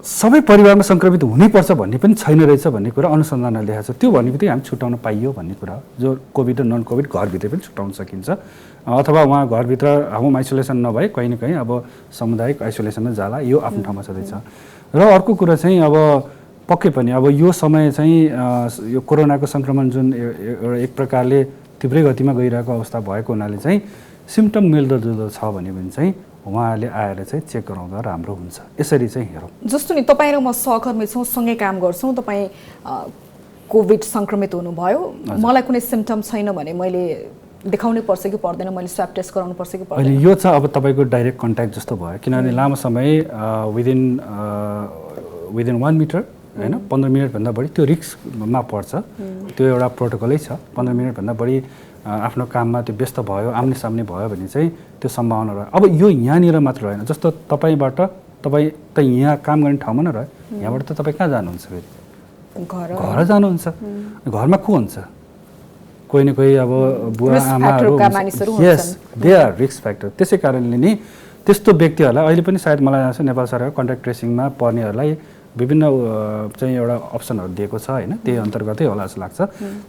सबै परिवारमा सङ्क्रमित हुनैपर्छ भन्ने पनि छैन रहेछ भन्ने कुरा अनुसन्धानले देखाएको छ। त्यो भन्ने बित्तिकै हामी छुट्याउन पाइयो भन्ने कुरा, जो कोभिड र नन कोभिड घरभित्रै पनि छुट्याउन सकिन्छ, अथवा उहाँ घरभित्र होम आइसोलेसन नभए कहीँ न कहीँ अब सामुदायिक आइसोलेसनमा जाला, यो आफ्नो ठाउँमा छँदैछ। र अर्को कुरा चाहिँ अब पक्कै पनि अब यो समय चाहिँ यो कोरोनाको सङ्क्रमण जुन एक प्रकारले तीव्रै गतिमा गइरहेको अवस्था भएको हुनाले चाहिँ सिम्टम मिल्दोजुल्दो छ भने चाहिँ उहाँहरूले आएर चाहिँ चेक गराउँदा राम्रो हुन्छ, यसरी चाहिँ हेरौँ। जस्तो नि तपाईँ र म सहकर्मी छौँ, सँगै काम गर्छौँ, तपाईँ कोभिड सङ्क्रमित हुनुभयो, मलाई कुनै सिम्टम छैन भने मैले देखाउनै पर्छ कि पर्दैन, मैले स्वाब टेस्ट गराउनु पर्छ कि पर्दैन? अहिले यो चाहिँ अब तपाईँको डाइरेक्ट कन्ट्याक्ट जस्तो भयो, किनभने लामो समय विदिन 1 मिटर हैन, 15 मिनटभन्दा बढी त्यो रिस्कमा पर्छ। त्यो एउटा प्रोटोकलै छ। 15 मिनटभन्दा बढी आफ्नो काममा त्यो व्यस्त भयो, आम्ने सामने भयो भने चाहिँ त्यो सम्भावना रह्यो। अब यो यहाँनिर मात्र रहेन, जस्तो तपाईँ त यहाँ काम गर्ने ठाउँमा नै रह्यो, यहाँबाट त तपाईँ कहाँ जानुहुन्छ? फेरि घर जानुहुन्छ। घरमा को हुन्छ? कोही न कोही अब बुवा आमाहरू, yes they are risk factor. त्यसै कारणले नि त्यस्तो व्यक्तिहरूलाई अहिले पनि सायद मलाई लाग्छ नेपाल सरकारको कन्ट्याक्ट ट्रेसिङमा पर्नेहरूलाई विभिन्न चाहिँ एउटा अप्सनहरू दिएको छ हैन, त्यही अन्तर्गतै होला जस्तो लाग्छ।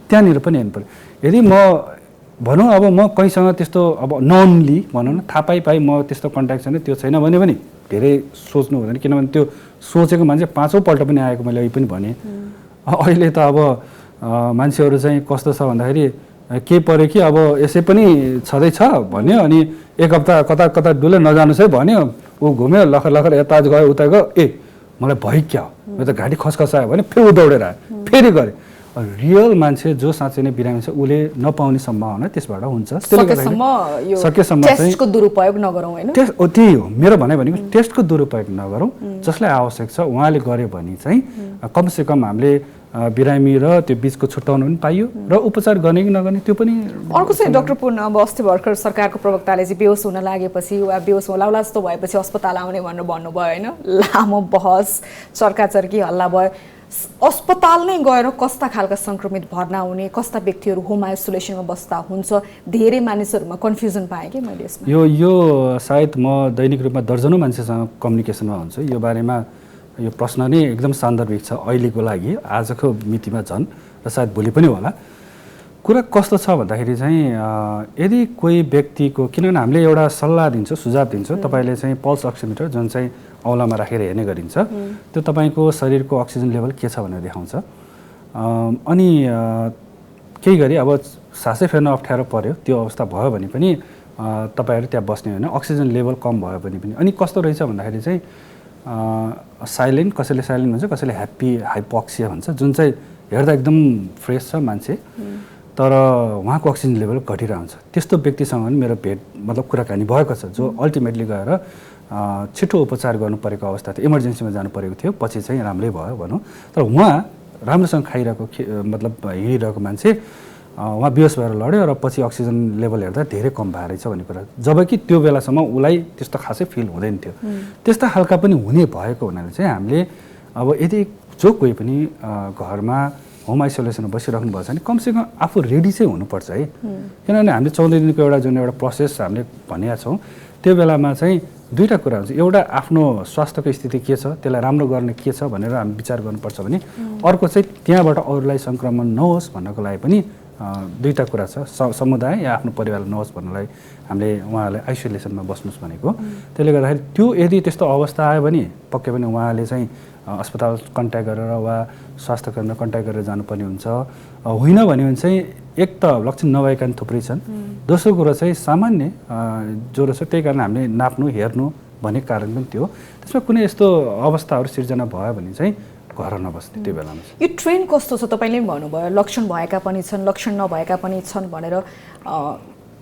त्यहाँनिर पनि हेर्नु पर्यो। यदि म भनौँ अब म कहीँसँग त्यस्तो अब ननली भनौँ न, थाहा पाइ म त्यस्तो कन्ट्याक्ट छैन, त्यो छैन भने पनि धेरै सोच्नु हुँदैन, किनभने त्यो सोचेको मान्छे 5औँ पल्ट पनि आएको मैले अहिले पनि भने। अहिले त अब मान्छेहरू चाहिँ कस्तो छ भन्दाखेरि के पऱ्यो कि अब यसै पनि छँदैछ भन्यो, अनि एक हप्ता कता कता डुले नजानुहोस् है भन्यो, ऊ घुम्यो लखर लखर यता गयो उता गयो, मलाई भयो क्या हो, मेरो त घाँटी खसखसायो भने फेरि ऊ दौडेर आयो, फेरि गऱ्यो। रियल मान्छे जो साँच्चै नै बिरामी छ उसले नपाउने सम्भावना त्यसबाट हुन्छ। सकेसम्म टेस्टको दुरुपयोग नगरौँ हैन, त्यही हो मेरो भनाइ भनेको, टेस्टको दुरुपयोग नगरौँ। जसलाई आवश्यक छ उहाँले गर्यो भने चाहिँ कमसेकम हामीले बिरामी र त्यो बिचको छुट्याउन पनि पाइयो र उपचार गर्ने कि नगर्ने त्यो पनि। अर्को चाहिँ डाक्टर पूर्ण, अब अस्ति भर्खर सरकारको प्रवक्ताले चाहिँ बेहोस हुन लागेपछि वा बेहोस होला जस्तो भएपछि अस्पताल आउने भनेर भन्नुभयो होइन, लामो बहस चर्काचर्की हल्ला भयो। अस्पताल नै गएर कस्ता खालका सङ्क्रमित भर्ना हुने, कस्ता व्यक्तिहरू होम आइसोलेसनमा बस्दा हुन्छ, धेरै मानिसहरूमा कन्फ्युजन पाएँ कि मैले यसमा। यो सायद म दैनिक रूपमा दर्जनौँ मान्छेसँग कम्युनिकेसनमा हुन्छु, यो बारेमा यो प्रश्न नै एकदम सान्दर्भिक छ अहिलेको लागि, आजको मितिमा झन् र सायद भोलि पनि होला। कुरा कस्तो छ भन्दाखेरि चाहिँ यदि कोही व्यक्तिको, किनभने हामीले एउटा सल्लाह दिन्छौँ, सुझाव दिन्छौँ, तपाईँले चाहिँ पल्स अक्सिमिटर जुन चाहिँ औलामा राखेर हेर्ने गरिन्छ, त्यो तपाईँको शरीरको अक्सिजन लेभल के छ भनेर देखाउँछ। अनि केही गरी अब सासै फेर्न अप्ठ्यारो पर्यो त्यो अवस्था भयो भने पनि तपाईँहरू त्यहाँ बस्ने होइन, अक्सिजन लेभल कम भयो भने पनि। अनि कस्तो रहेछ भन्दाखेरि चाहिँ साइलेन्ट, कसैले साइलेन्ट भन्छ, कसैले ह्याप्पी हाइपोक्सिया भन्छ, जुन चाहिँ हेर्दा एकदम फ्रेस छ मान्छे तर उहाँको अक्सिजन लेभल घटिरहन्छ। त्यस्तो व्यक्तिसँग पनि मेरो भेट मतलब कुराकानी भएको छ, जो अल्टिमेटली गएर छिटो उपचार गर्नु परेको अवस्था थियो, इमर्जेन्सीमा जानु परेको थियो, पछि चाहिँ राम्रै भयो भनौँ। तर उहाँ राम्रोसँग खाइरहेको मतलब हिँडिरहेको मान्छे उहाँ बेहोस भएर लड्यो र पछि अक्सिजन लेभल हेर्दा धेरै कम भएर रहेछ भन्ने कुरा, जबकि त्यो बेलासम्म उसलाई त्यस्तो खासै फिल हुँदैन थियो। त्यस्ता खालका पनि हुने भएको हुनाले चाहिँ हामीले अब यदि जो कोही पनि घरमा होम आइसोलेसनमा बसिराख्नु भएको छ भने कमसेकम आफू रेडी चाहिँ हुनुपर्छ है, किनभने हामीले 14 दिनको एउटा जुन एउटा प्रोसेस हामीले भनेका छौँ, त्यो बेलामा चाहिँ दुईवटा कुरा हुन्छ। एउटा आफ्नो स्वास्थ्यको स्थिति के छ, त्यसलाई राम्रो गर्ने के छ भनेर हामी विचार गर्नुपर्छ भने, अर्को चाहिँ त्यहाँबाट अरूलाई सङ्क्रमण नहोस् भन्नको लागि पनि दुईवटा कुरा छ। समुदाय या आफ्नो परिवारलाई नहोस् भन्नलाई हामीले उहाँहरूलाई आइसोलेसनमा बस्नुहोस् भनेको। त्यसले गर्दाखेरि त्यो यदि त्यस्तो अवस्था आयो भने पक्कै पनि उहाँले चाहिँ अस्पताल कन्ट्याक्ट गरेर वा स्वास्थ्य केन्द्र कन्ट्याक्ट गरेर जानुपर्ने हुन्छ। होइन भने चाहिँ एक त लक्षण नभएका थुप्रै छन्, दोस्रो कुरो चाहिँ सामान्य ज्वरो छ, त्यही कारण हामीले नाप्नु हेर्नु भनेको कारण पनि त्यो। त्यसमा कुनै यस्तो अवस्थाहरू सिर्जना भयो भने चाहिँ घर नबस्ने त्यो बेलामा। यो ट्रेन कस्तो छ, तपाईँले पनि भन्नुभयो लक्षण भएका पनि छन्, लक्षण नभएका पनि छन् भनेर।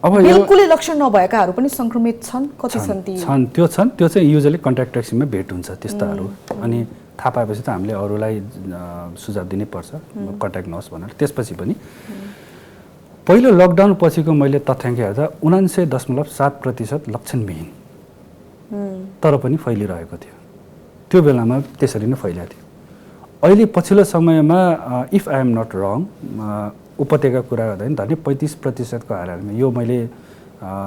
अब बिल्कुलै लक्षण नभएकाहरू पनि संक्रमित छन्, कति छन् ती? त्यो चाहिँ युजली कन्ट्याक्ट ट्रेसिङमा भेट हुन्छ त्यस्ताहरू। अनि थाहा पाएपछि त हामीले अरूलाई सुझाव दिनै पर्छ कन्ट्याक्ट नहोस् भनेर। त्यसपछि पनि पहिलो लकडाउन पछिको मैले तथ्याङ्क हेर्दा 99.7% लक्षणविहीन तर पनि फैलिरहेको थियो। त्यो बेलामा त्यसरी नै फैलिएको थियो। अहिले पछिल्लो समयमा इफ आई एम नट रङ उपत्यका कुरा गर्दा नि झन्डै 35% को हाराहारीमा, यो मैले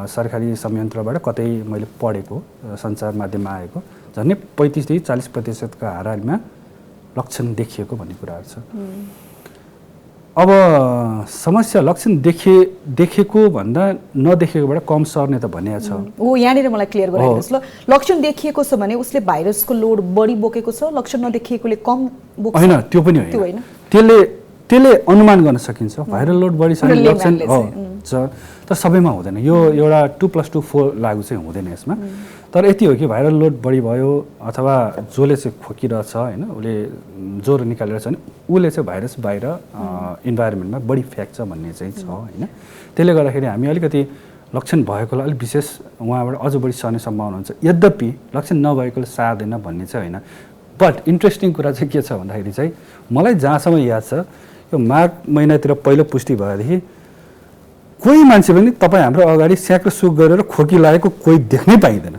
सरकारी संयन्त्रबाट कतै मैले पढेको सञ्चार माध्यममा आएको, झन्डै 35 देखि 40% को हाराहारीमा लक्षण देखिएको भन्ने कुराहरू छ। अब समस्या लक्षण देखेको भन्दा नदेखेकोबाट कम सर्ने त भनिएको छ। हो, यहाँनिर मलाई क्लियर गराइदिनुहोस् ल। लक्षण देखिएको छ भने उसले भाइरसको लोड बढी बोकेको छ, लक्षण नदेखिएकोले कम बोक्छ? होइन, त्यो पनि होइन। त्यसले अनुमान गर्न सकिन्छ भाइरल लोड बढी छ भने लक्षण छ, तर सबैमा हुँदैन। यो एउटा 2+2 4 लागु चाहिँ हुँदैन यसमा। तर यति हो कि भाइरल लोड बढी भयो अथवा जसले चाहिँ खोकिरहेछ होइन, उसले ज्वरो निकालेर छ भने उसले चाहिँ भाइरस बाहिर इन्भाइरोमेन्टमा बढी फ्याँक्छ भन्ने चाहिँ छ होइन। त्यसले गर्दाखेरि हामी अलिकति लक्षण भएकोलाई अलिक विशेष उहाँबाट अझ बढी सर्ने सम्भावना हुन्छ। यद्यपि लक्षण नभएकोले सार्दैन भन्ने चाहिँ होइन। बट इन्ट्रेस्टिङ कुरा चाहिँ के छ भन्दाखेरि चाहिँ मलाई जहाँसम्म याद छ, यो माघ महिनातिर पहिलो पुष्टि भएदेखि कोही मान्छे पनि तपाईँ हाम्रो अगाडि स्याक र सुक गरेर खोकी लागेको कोही देख्नै पाइँदैन।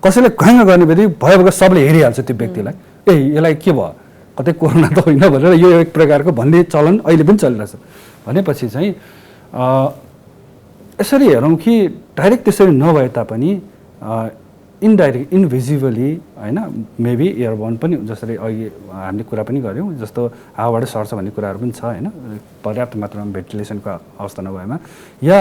कसैले घाङ्ग गर्ने बित्तिकै भयो सबले हेरिहाल्छ त्यो व्यक्तिलाई, ए यसलाई के भयो, कतै कोरोना त होइन भनेर यो एक प्रकारको भन्ने चलन अहिले पनि चलिरहेछ। भनेपछि चाहिँ यसरी हेरौँ कि डाइरेक्ट त्यसरी नभए तापनि इन्डाइरेक्ट इन्भिजिबली होइन, मेबी एयरबोर्न पनि जसरी अघि हामीले कुरा पनि गऱ्यौँ, जस्तो हावाबाट सर्छ भन्ने कुराहरू पनि छ होइन, पर्याप्त मात्रामा भेन्टिलेसनको अवस्था नभएमा, या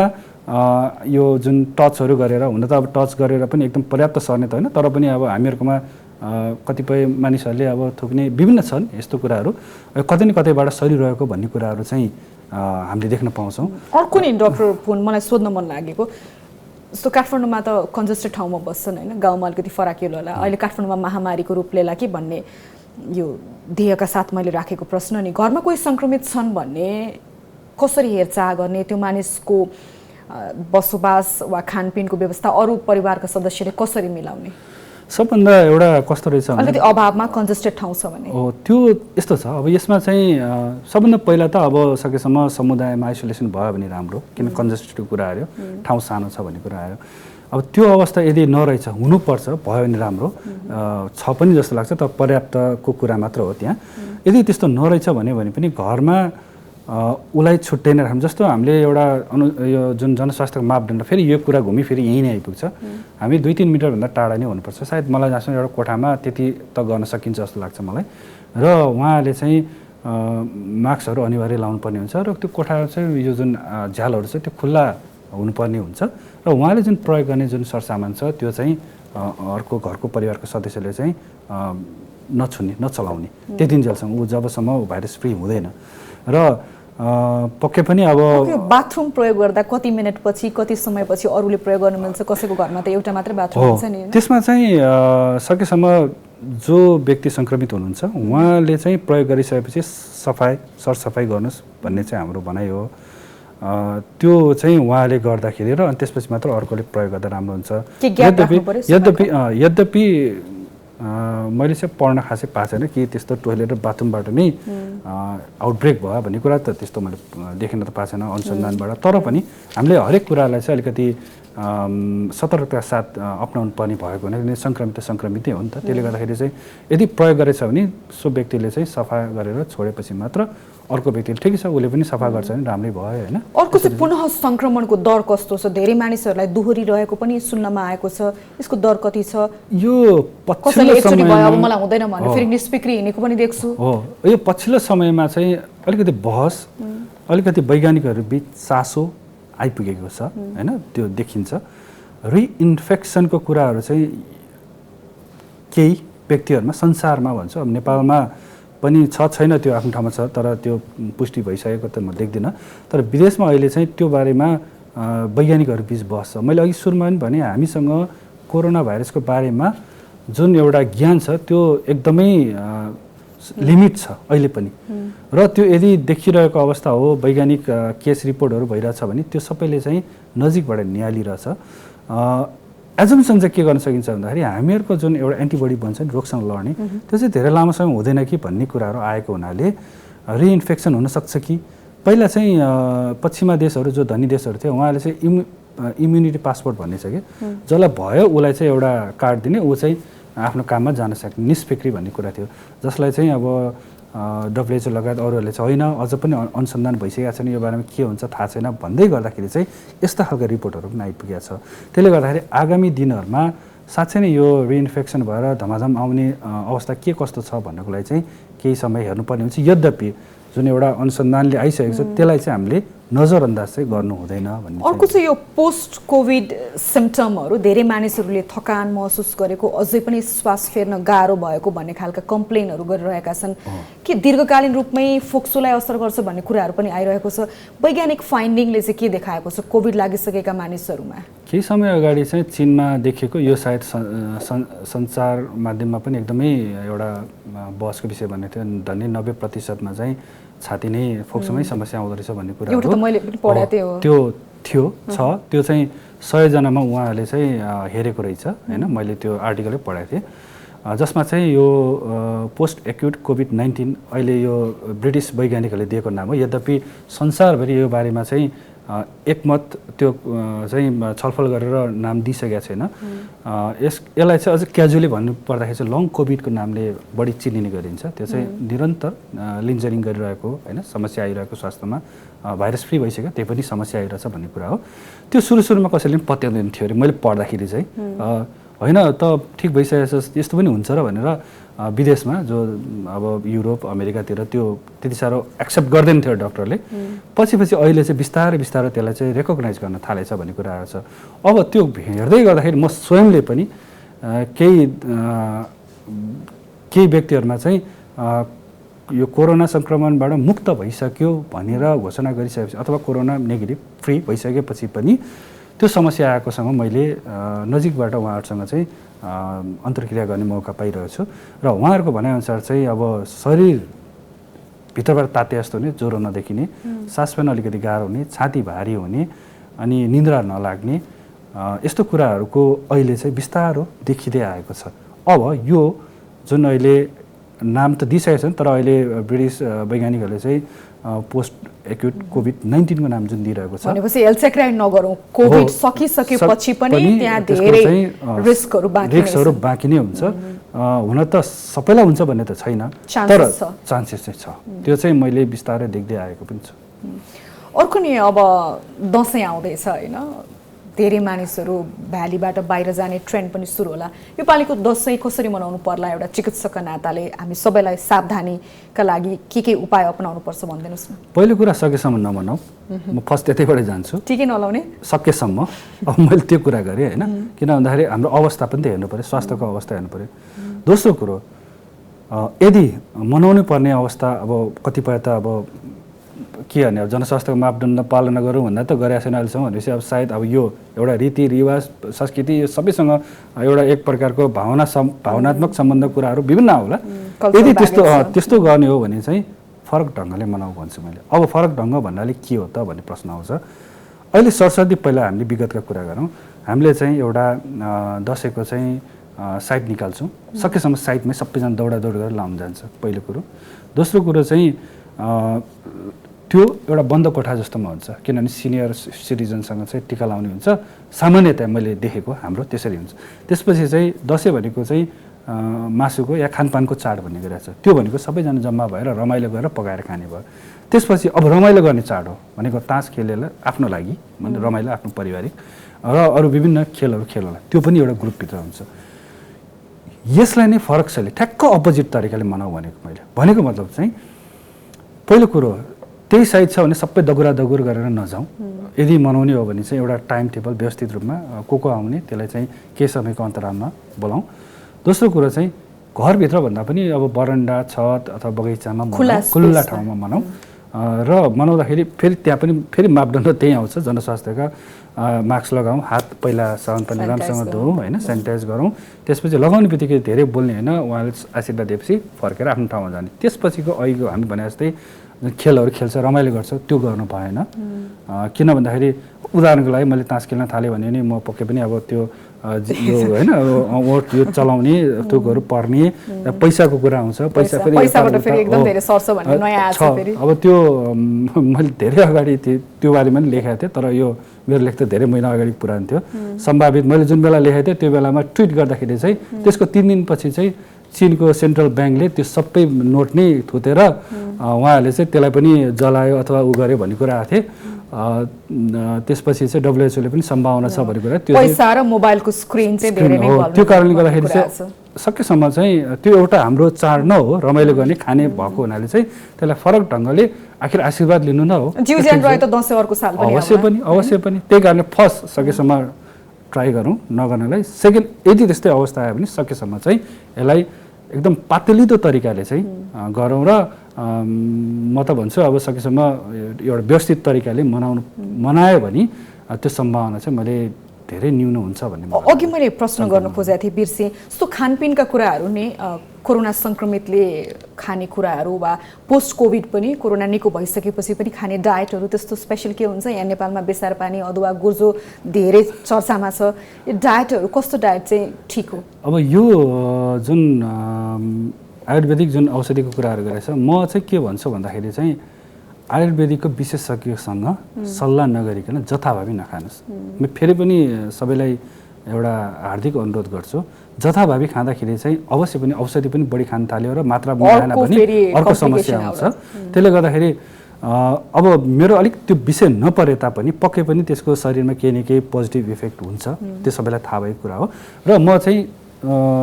यो जुन टचहरू गरेर, हुन त अब टच गरेर पनि एकदम पर्याप्त सर्ने त होइन, तर पनि अब हामीहरूकोमा कतिपय मानिसहरूले अब थुक्ने विभिन्न छन् यस्तो कुराहरू, कतै न कतैबाट सरिरहेको भन्ने कुराहरू चाहिँ हामीले देख्न पाउँछौँ। अर्को नि डक्टर फोन मलाई सोध्न मन लागेको, जस्तो काठमाडौँमा त कन्जेस्टेड ठाउँमा बस्छन् होइन, गाउँमा अलिकति फराकिलो होला, अहिले काठमाडौँमा महामारीको रूप लिएला कि भन्ने यो ध्येयका साथ मैले राखेको प्रश्न नि, घरमा कोही सङ्क्रमित छन् भन्ने कसरी हेरचाह गर्ने, त्यो मानिसको बसोबास वा खानपिनको व्यवस्था अरू परिवारका सदस्यले कसरी मिलाउने? सबभन्दा एउटा कस्तो रहेछ अलिकति अभावमा कन्जेस्टेड ठाउँ छ भने त्यो यस्तो छ। अब यसमा चाहिँ सबभन्दा पहिला त अब सकेसम्म समुदायमा आइसोलेसन भयो भने राम्रो, किन कन्जेस्टेडको कुरा आयो, ठाउँ सानो छ भन्ने कुरा आयो। अब त्यो अवस्था यदि नरहेछ, हुनुपर्छ, भयो भने राम्रो छ पनि जस्तो लाग्छ, तर पर्याप्तको कुरा मात्र हो त्यहाँ। यदि त्यस्तो नरहेछ भने पनि घरमा उसलाई छुट्टै नै राख्नु। जस्तो हामीले एउटा यो जुन जनस्वास्थ्यको मापदण्ड, फेरि यो कुरा घुमी फेरि यहीँ नै आइपुग्छ, हामी 2-3 मिटरभन्दा टाढा नै हुनुपर्छ। सायद मलाई जहाँसम्म एउटा कोठामा त्यति त गर्न सकिन्छ जस्तो लाग्छ मलाई। र उहाँले चाहिँ मास्कहरू अनिवार्य लाउनु पर्ने हुन्छ, र त्यो कोठा चाहिँ यो जुन झ्यालहरू छ त्यो खुल्ला हुनुपर्ने हुन्छ, र उहाँले जुन प्रयोग गर्ने जुन सरसामान छ त्यो चाहिँ अर्को घरको परिवारको सदस्यले चाहिँ नछुने नचलाउने त्यति जेलसम्म, ऊ जबसम्म भाइरस फ्री हुँदैन। र पक्कै पनि अब बाथरुम प्रयोग गर्दा कति मिनटपछि कति समयपछि अरूले प्रयोग गर्न मिल्छ? कसैको घरमा त एउटा मात्रै बाथरुम हुन्छ नि। त्यसमा चाहिँ सकेसम्म जो व्यक्ति सङ्क्रमित हुनुहुन्छ उहाँले चाहिँ प्रयोग गरिसकेपछि सरसफाइ गर्नुहोस् भन्ने चाहिँ हाम्रो भनाइ हो। त्यो चाहिँ उहाँले गर्दाखेरि र अनि त्यसपछि मात्र अर्कोले प्रयोग गर्दा राम्रो हुन्छ। यद्यपि मैले चाहिँ पढ्न खासै पाएको छैन कि त्यस्तो टोइलेट र बाथरुमबाट नै आउटब्रेक भयो भन्ने कुरा त त्यस्तो मैले देखेन त पाएको छैन अनुसन्धानबाट। तर पनि हामीले हरेक कुरालाई चाहिँ अलिकति सतर्कताका साथ अपनाउनु पर्ने भएको हुनाले सङ्क्रमितै हो नि त। त्यसले गर्दाखेरि चाहिँ यदि प्रयोग गरेछ भने सो व्यक्तिले चाहिँ सफा गरेर छोडेपछि मात्र अर्को व्यक्तिले ठिकै छ उसले पनि सफा गर्छ भने राम्रै भयो होइन। अर्को चाहिँ पुनः सङ्क्रमणको दर कस्तो छ? धेरै मानिसहरूलाई दोहोरिरहेको पनि सुन्नमा आएको छ, यसको दर कति छ? यो कसैले एकचोटि भयो अब मलाई हुँदैन भने फेरि निष्क्रिय हिँडेको पनि देख्छु। हो, यो पछिल्लो समयमा चाहिँ अलिकति बहस, अलिकति वैज्ञानिकहरू बिच चासो आइपुगेको छ होइन, त्यो देखिन्छ। रिइन्फेक्सनको कुराहरू चाहिँ केही व्यक्तिहरूमा संसारमा भन्छ, अब नेपालमा पनि छैन त्यो आफ्नो ठाउँमा छ, तर त्यो पुष्टि भइसकेको त म देख्दिनँ। तर विदेशमा अहिले चाहिँ त्यो बारेमा वैज्ञानिकहरू बिच बहस छ। मैले अघि सुरुमा पनि भने हामीसँग कोरोना भाइरसको बारेमा जुन एउटा ज्ञान छ त्यो एकदमै लिमिट छ अहिले पनि। र त्यो यदि देखिरहेको अवस्था हो, वैज्ञानिक केस रिपोर्टहरू भइरहेछ भने त्यो सबैले चाहिँ नजिकबाट निहालिरहेछ। एजम्सन चाहिँ के गर्न सकिन्छ भन्दाखेरि हामीहरूको जुन एउटा एन्टिबडी बन्छ नि रोगसँग लड्ने, त्यो चाहिँ धेरै लामो समय हुँदैन कि भन्ने कुराहरू आएको हुनाले रिइन्फेक्सन हुनसक्छ कि। पहिला चाहिँ पश्चिमा देशहरू जो धनी देशहरू थियो उहाँले चाहिँ इम्युनिटी पासपोर्ट भन्ने छ कि जसलाई भयो उसलाई चाहिँ एउटा कार्ड दिने, ऊ चाहिँ आफ्नो काममा जान सक्ने, निष्फिक्री भन्ने कुरा थियो, जसलाई चाहिँ अब WHO लगायत अरूहरूले चाहिँ होइन अझ पनि अनुसन्धान भइसकेको छैन, यो बारेमा के हुन्छ थाहा छैन भन्दै गर्दाखेरि चाहिँ यस्ता खालको रिपोर्टहरू पनि आइपुगेको छ। त्यसले गर्दाखेरि आगामी दिनहरूमा साँच्चै नै यो रिइन्फेक्सन भएर धमाधम आउने अवस्था के कस्तो छ भन्नको लागि चाहिँ केही समय हेर्नुपर्ने हुन्छ। यद्यपि जुन एउटा अनुसन्धानले आइसकेको छ त्यसलाई चाहिँ हामीले नजरअन्दाज चाहिँ गर्नु हुँदैन भन्ने। अर्को चाहिँ यो पोस्ट कोभिड सिम्पटमहरू, धेरै मानिसहरूले थकान महसुस गरेको, अझै पनि श्वास फेर्न गाह्रो भएको भन्ने खालका कम्प्लेनहरू गरिरहेका छन् कि दीर्घकालीन रूपमै फोक्सोलाई असर गर्छ भन्ने कुराहरू पनि आइरहेको छ। वैज्ञानिक फाइन्डिङले चाहिँ के देखाएको छ कोभिड लागिसकेका मानिसहरूमा? केही समय अगाडि चाहिँ चीनमा देखिएको, यो सायद सञ्चार माध्यममा पनि एकदमै एउटा बहसको विषय भन्ने थियो, धन्य 90% चाहिँ छाती नै फोक्सोमै समस्या आउँदो रहेछ भन्ने कुरा हो। त्यो थियो छ, त्यो चाहिँ 100 जनामा उहाँहरूले चाहिँ हेरेको रहेछ होइन, मैले त्यो आर्टिकलै पढाएको थिएँ, जसमा चाहिँ यो पोस्ट एक्युट कोभिड-19 अहिले यो ब्रिटिस वैज्ञानिकहरूले दिएको नाम हो। यद्यपि संसारभरि यो बारेमा चाहिँ एकमत त्यो चाहिँ छलफल गरेर नाम दिइसकेको छैन। यसलाई चाहिँ अझ क्याजुअली भन्नु पर्दाखेरि चाहिँ लङ कोभिडको नामले बढी चिनिने गरिन्छ। त्यो चाहिँ निरन्तर लिन्जरिङ गरिरहेको होइन, समस्या आइरहेको स्वास्थ्यमा, भाइरस फ्री भइसक्यो त्यही पनि समस्या आइरहेछ भन्ने कुरा हो। त्यो सुरुमा कसैले पनि पत्याउँदैन थियो अरे, मैले पढ्दाखेरि चाहिँ होइन त ठिक भइसकेछ यस्तो पनि हुन्छ र भनेर विदेशमा जो अब युरोप अमेरिकातिर त्यो त्यति साह्रो एक्सेप्ट गर्दैन थियो डक्टरले। पछि अहिले चाहिँ बिस्तारै त्यसलाई चाहिँ रेकग्नाइज गर्न थालेछ भन्ने कुरा आएको छ। अब त्यो हेर्दै गर्दाखेरि म स्वयंले पनि केही व्यक्तिहरूमा चाहिँ यो कोरोना सङ्क्रमणबाट मुक्त भइसक्यो भनेर घोषणा गरिसकेपछि अथवा कोरोना नेगेटिभ फ्री भइसकेपछि पनि त्यो समस्या आएकोसँग मैले नजिकबाट उहाँहरूसँग चाहिँ अन्तर्क्रिया गर्ने मौका पाइरहेको छु र उहाँहरूको भनाइअनुसार चाहिँ अब शरीर भित्रबाट ताते जस्तो हुने, ज्वरो नदेखिने, सास फेर्न अलिकति गाह्रो हुने, छाती भारी हुने अनि निन्द्रा नलाग्ने, यस्तो कुराहरूको अहिले चाहिँ बिस्तारो देखिँदै आएको छ। अब यो जुन अहिले नाम त दिइसकेको छ तर अहिले ब्रिटिस वैज्ञानिकहरूले चाहिँ पोस्ट एक्युट कोभिड-19 को नाम जुन दिइरहेको छ भनेपछि एल्सेक्राइड नगरौँ, कोभिड सकिसकेपछि पनि त्यहाँ धेरै रिस्कहरू बाँकी नै हुन्छ। हुन त सबैलाई हुन्छ भन्ने त छैन, तर चान्सेस चाहिँ छ। त्यो चाहिँ मैले बिस्तारै देख्दै आएको पनि छु। अर्को नि अब दसैँ आउँदैछ होइन, धेरै मानिसहरू भ्यालीबाट बाहिर जाने ट्रेन्ड पनि सुरु होला। यो पालिको दसैँ कसरी मनाउनु पर्ला एउटा चिकित्सकका नाताले हामी सबैलाई सावधानीका लागि के उपाय अपनाउनु पर्छ भनिदिनुहोस् न। पहिलो कुरा सकेसम्म नमनाऊ, म फर्स्ट त्यतैबाट जान्छु। टिकै नलाउने सकेसम्म। अब मैले त्यो कुरा गरेँ होइन, किन भन्दाखेरि हाम्रो अवस्था पनि त हेर्नु पऱ्यो, स्वास्थ्यको अवस्था हेर्नु पऱ्यो। दोस्रो कुरो, यदि मनाउनु पर्ने अवस्था अब कतिपय त अब के भने अब जनस्वास्थ्यको मापदण्ड पालना गरौँ भन्दा त गरेको छैन अहिलेसम्म भनेपछि अब सायद अब यो एउटा रीतिरिवाज संस्कृति यो सबैसँग एउटा एक प्रकारको भावनात्मक सम्बन्ध कुराहरू विभिन्न होला। यदि त्यस्तो गर्ने हो भने चाहिँ फरक ढङ्गले मनाऊ भन्छु मैले। अब फरक ढङ्ग भन्नाले के हो त भन्ने प्रश्न आउँछ। अहिले सरस्वती पहिला हामीले विगतका कुरा गरौँ, हामीले चाहिँ एउटा दसैँको चाहिँ साइट निकाल्छौँ, सकेसम्म साइटमै सबैजना दौडादौड गरेर लाउनु जान्छ पहिलो कुरो। दोस्रो कुरो चाहिँ त्यो एउटा बन्द कोठा जस्तोमा हुन्छ, किनभने सिनियर सिटिजनसँग चाहिँ टिका लाउने हुन्छ, सामान्यतया मैले देखेको हाम्रो त्यसरी हुन्छ। त्यसपछि चाहिँ दसैँ भनेको चाहिँ मासुको या खानपानको चाड भन्ने गरिरहेको छ, त्यो भनेको सबैजना जम्मा भएर रमाइलो गरेर पकाएर खाने भयो। त्यसपछि अब रमाइलो गर्ने चाड हो भनेको तास खेलेर आफ्नो लागि रमाइलो, आफ्नो पारिवारिक र अरू विभिन्न खेलहरू खेल्नलाई, त्यो पनि एउटा ग्रुपभित्र हुन्छ। यसलाई नै फरक शैली ठ्याक्क अपोजिट तरिकाले मनाऊ भनेको मतलब चाहिँ पहिलो कुरो त्यही साइड छ भने सबै दगुर गरेर नजाउँ। यदि मनाउने हो भने चाहिँ एउटा टाइम टेबल व्यवस्थित रूपमा को आउने त्यसलाई चाहिँ केही समयको अन्तरालमा बोलाउँ। दोस्रो कुरो चाहिँ घरभित्र भन्दा पनि अब बरन्डा, छत अथवा बगैँचामा खुल्ला ठाउँमा मनाऊ। र मनाउँदाखेरि फेरि त्यहाँ पनि फेरि मापदण्ड त्यही आउँछ जनस्वास्थ्यका मास्क लगाउँ, हात पहिला साबुन पानी राम्रोसँग धोउँ होइन, सेनिटाइज गरौँ, त्यसपछि लगाउने बित्तिकै धेरै बोल्ने होइन, उहाँले आशीर्वाद दिएपछि फर्केर आफ्नो ठाउँमा जाने। त्यसपछिको अहिलेको हामी भने जस्तै खेलहरू खेल्छ, रमाइलो गर्छ, त्यो गर्नु भएन। किन भन्दाखेरि उदाहरणको लागि मैले तास खेल्न थालेँ भने नि म पक्कै पनि अब त्यो यो होइन वोट यो चलाउने थुकहरू पर्ने पैसाको कुरा आउँछ, पैसा फेरि अब त्यो मैले धेरै अगाडि त्यो बारेमा पनि लेखेको थिएँ, तर यो मेरो लेख त धेरै महिना अगाडि पुरानो थियो। सम्भावित मैले जुन बेला लेखेको थिएँ त्यो बेलामा ट्विट गर्दाखेरि चाहिँ त्यसको 3 दिनपछि चाहिँ चीनको सेन्ट्रल ब्याङ्कले त्यो सबै नोट नै थुतेर उहाँहरूले चाहिँ त्यसलाई पनि जलायो अथवा उ गर्यो भन्ने कुरा आएको थियो। त्यसपछि चाहिँ WHO ले पनि सम्भावना छ भन्ने कुरा त्यो पैसा र मोबाइलको स्क्रिन चाहिँ धेरै नै हो। त्यो कारणले गर्दाखेरि चाहिँ सकेसम्म चाहिँ त्यो एउटा हाम्रो चाड न हो, रमाइलो गर्ने खाने भएको हुनाले चाहिँ त्यसलाई फरक ढङ्गले आखिर आशीर्वाद लिनु न हो। अवश्य पनि त्यही कारणले फर्स्ट सकेसम्म ट्राई गरौँ नगर्नलाई। सेकेन्ड यदि त्यस्तै अवस्था आयो भने सकेसम्म चाहिँ यसलाई एकदम पातलिदो तरिकाले चाहिँ गरौँ र म त भन्छु अब सकेसम्म एउटा व्यवस्थित तरिकाले मनायो भने त्यो सम्भावना चाहिँ मैले धेरै न्यून हुन्छ भन्ने। अघि मैले प्रश्न गर्न खोजेको थिएँ बिर्सेँ, जस्तो खानपिनका कुराहरू नै कोरोना सङ्क्रमितले खाने कुराहरू वा पोस्ट कोभिड पनि कोरोना निको भइसकेपछि पनि खाने डायटहरू त्यस्तो स्पेसल के हुन्छ? यहाँ नेपालमा बेसार पानी अदुवा गुर्जो धेरै चर्चामा छ, यो डायटहरू कस्तो डायट चाहिँ ठिक हो? अब यो जुन आयुर्वेदिक जुन औषधिको कुराहरू गरेछ, म चाहिँ के भन्छु भन्दाखेरि चाहिँ आयुर्वेदिकको विशेषज्ञसँग सल्लाह नगरिकन जथाभावी नखानुहोस्। म फेरि पनि सबैलाई एउटा हार्दिक अनुरोध गर्छु, जथाभावी खाँदाखेरि चाहिँ अवश्य पनि औषधि पनि बढी खान थाल्यो र मात्रा बढाएन भने अर्को समस्या आउँछ। त्यसले गर्दाखेरि अब मेरो अलिक त्यो विषय नपरे तापनि पक्कै पनि त्यसको शरीरमा केही न केही पोजिटिभ इफेक्ट हुन्छ, त्यो सबैलाई थाहा भएको कुरा हो। र म चाहिँ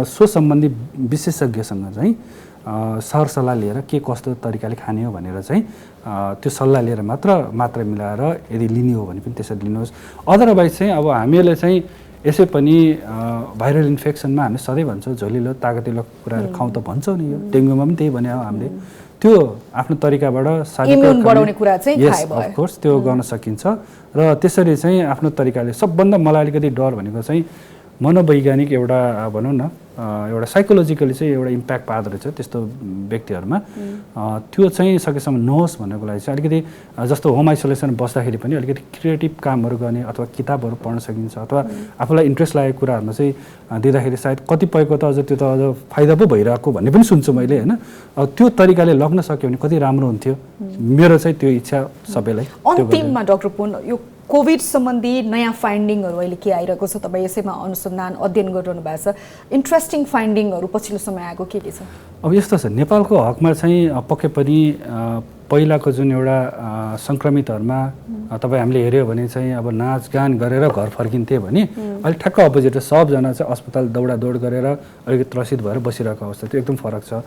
सो सम्बन्धी विशेषज्ञसँग चाहिँ सरसल्लाह लिएर के कस्तो तरिकाले खाने हो भनेर चाहिँ त्यो सल्लाह लिएर मात्र मात्रा मिलाएर यदि लिने हो भने पनि त्यसरी लिनुहोस्। अदरवाइज चाहिँ अब हामीहरूले चाहिँ यसै पनि भाइरल इन्फेक्सनमा हामी सधैँ भन्छौँ झोलिलो तागतिलो कुराहरू खाउँ त भन्छौँ नि, यो डेङ्गुमा पनि त्यही भने हो हामीले। त्यो आफ्नो तरिकाबाट अफकोर्स त्यो गर्न सकिन्छ र त्यसरी चाहिँ आफ्नो तरिकाले। सबभन्दा मलाई अलिकति डर भनेको चाहिँ मनोवैज्ञानिक एउटा भनौँ न एउटा साइकोलोजिकली चाहिँ एउटा इम्प्याक्ट पार्दो रहेछ त्यस्तो व्यक्तिहरूमा, त्यो चाहिँ सकेसम्म नहोस् भन्नको लागि चाहिँ अलिकति जस्तो होम आइसोलेसन बस्दाखेरि पनि अलिकति क्रिएटिभ कामहरू गर्ने अथवा किताबहरू पढ्न सकिन्छ अथवा आफूलाई इन्ट्रेस्ट लागेको कुराहरूमा चाहिँ दिँदाखेरि सायद कतिपयको त अझ त्यो त अझ फाइदा पो भइरहेको भन्ने पनि सुन्छु मैले होइन। त्यो तरिकाले लग्न सक्यो भने कति राम्रो हुन्थ्यो, मेरो चाहिँ त्यो इच्छा सबैलाई। अन्तिममा डाक्टर पुन यो कोभिड सम्बन्धी नयाँ फाइन्डिङहरू अहिले के आइरहेको छ? तपाईँ यसैमा अनुसन्धान अध्ययन गरिरहनु भएको छ, इन्ट्रेस्टिङ फाइन्डिङहरू पछिल्लो समय आएको के छ? अब यस्तो छ, नेपालको हकमा चाहिँ पक्कै पनि पहिलाको जुन एउटा सङ्क्रमितहरूमा तपाईँ हामीले हेऱ्यो भने चाहिँ अब नाचगान गरेर घर फर्किन्थे भने अहिले ठ्याक्क अपोजिट हो, सबजना चाहिँ अस्पताल दौडादौड गरेर अलिकति त्रसित भएर बसिरहेको अवस्था, त्यो एकदम फरक छ।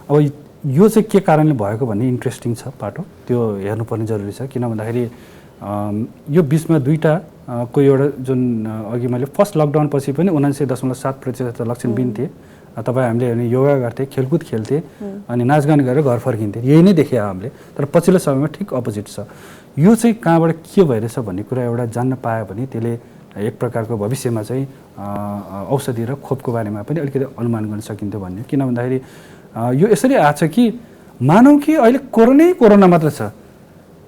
अब यो चाहिँ के कारणले भएको भन्ने इन्ट्रेस्टिङ छ पाटो, त्यो हेर्नुपर्ने जरुरी छ। किन भन्दाखेरि यो बिचमा दुईवटा कोही एउटा जुन अघि मैले फर्स्ट लकडाउन पछि पनि 79.7% लक्षण बिन्थे, तपाईँ हामीले हेर्ने योगा गर्थे, खेलकुद खेल्थे अनि नाचगान गरेर घर फर्किन्थे, यही नै देखे हामीले। तर पछिल्लो समयमा ठिक अपोजिट छ। यो चाहिँ कहाँबाट के भइरहेछ भन्ने कुरा एउटा जान्न पायो भने त्यसले एक प्रकारको भविष्यमा चाहिँ औषधि र खोपको बारेमा पनि अलिकति अनुमान गर्न सकिन्थ्यो भन्ने। किन भन्दाखेरि यो यसरी आएको छ कि मानौँ कि अहिले कोरोना मात्र छ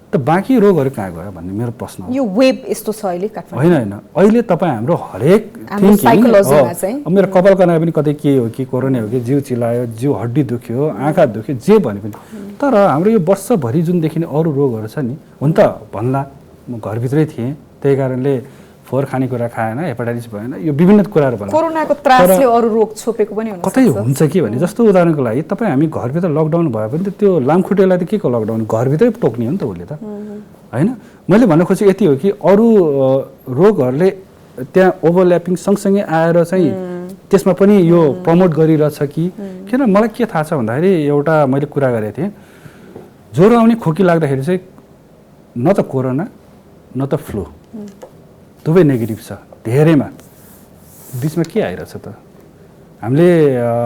त बाँकी रोगहरू कहाँ गयो भन्ने मेरो प्रश्न हो। यो वेब यस्तो छ अहिले काठमाडौँ? होइन, अहिले तपाईँ हाम्रो हरेक मेरो कपाल कनाए पनि कतै के हो कि कोरोना हो कि जिउ चिलायो, जिउ हड्डी दुख्यो, आँखा दुख्यो, जे भने पनि। तर हाम्रो यो वर्षभरि जुन देखिने अरू रोगहरू छ नि, हुन त भन्ला म घरभित्रै थिएँ, त्यही कारणले फोहोर खानेकुरा खाएन, हेपाटाइटिस भएन, यो विभिन्न कुराहरू भएन। कोरोनाको त्रासले अरू रोग छोपेको पनि हुन्छ कतै हुन्छ कि भने जस्तो उदाहरणको लागि तपाईँ हामी घरभित्र लकडाउन भयो भने त त्यो लामखुट्टेलाई त के को लकडाउन, घरभित्रै टोक्ने हो नि त उसले त होइन। मैले भन्न खोजेँ यति हो कि अरू रोगहरूले त्यहाँ ओभरल्यापिङ सँगसँगै आएर चाहिँ त्यसमा पनि यो प्रमोट गरिरहेछ कि किन मलाई के थाहा छ भन्दाखेरि एउटा मैले कुरा गरेको थिएँ, ज्वरो आउने खोकी लाग्दाखेरि चाहिँ न त कोरोना न त फ्लू, दुवै नेगेटिभ छ धेरैमा, बिचमा के आइरहेछ त? हामीले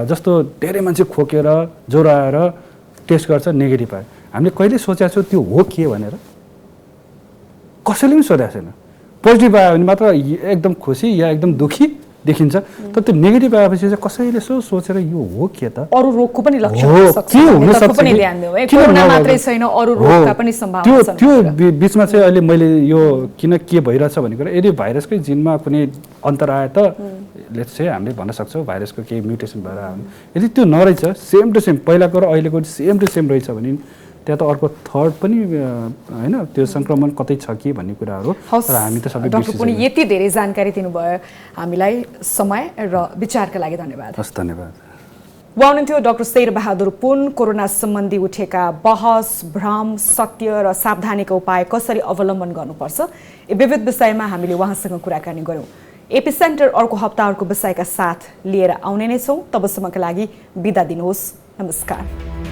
जस्तो धेरै मान्छे खोकेर ज्वरो आएर टेस्ट गर्छ नेगेटिभ आयो, हामीले कहिले सोचेको छौँ त्यो हो के भनेर कसैले पनि सोधेको छैन। पोजिटिभ आयो भने मात्र एकदम खुसी या एकदम दुःखी देखिन्छ, तर त्यो नेगेटिभ आएपछि चाहिँ कसैले यसो सोचेर यो हो के त, अरू रोगको पनि लक्षण हो हुन सक्छ के हुन भन्ने तर्फ सक्छ पनि कि? ध्यान दिउँ है। किन कोरोना नभएको? मात्रै छैन, अरू हो, रोगका पनि सम्भावना छन्। त्यो बिचमा चाहिँ अहिले मैले यो किन के भइरहेछ भन्ने कुरा, यदि भाइरसकै जिनमा कुनै अन्तर आयो त लेट्स चाहिँ हामीले भन्न सक्छौँ भाइरसको केही म्युटेसन भएर आयो भने। यदि त्यो नरहेछ, सेम टु सेम पहिलाको र अहिलेको सेम टु सेम रहेछ भने त्यहाँ त अर्को थर्ड पनि होइन त्यो सङ्क्रमण कतै छ कि भन्ने कुराहरू र हामी त सबै डाक्टर पनि यति धेरै जानकारी दिनुभयो हामीलाई। समय र विचारका लागि धन्यवाद। हस्, धन्यवाद। उहाँ हुनुहुन्थ्यो डाक्टर शेरबहादुर पुन। कोरोना सम्बन्धी उठेका बहस, भ्रम, सत्य र सावधानीका उपाय कसरी अवलम्बन गर्नुपर्छ, यी विविध विषयमा हामीले उहाँसँग कुराकानी गऱ्यौँ। एपी सेन्टर अर्को हप्ता अर्को विषयका साथ लिएर आउने नै छौँ। तबसम्मका लागि बिदा दिनुहोस्। नमस्कार।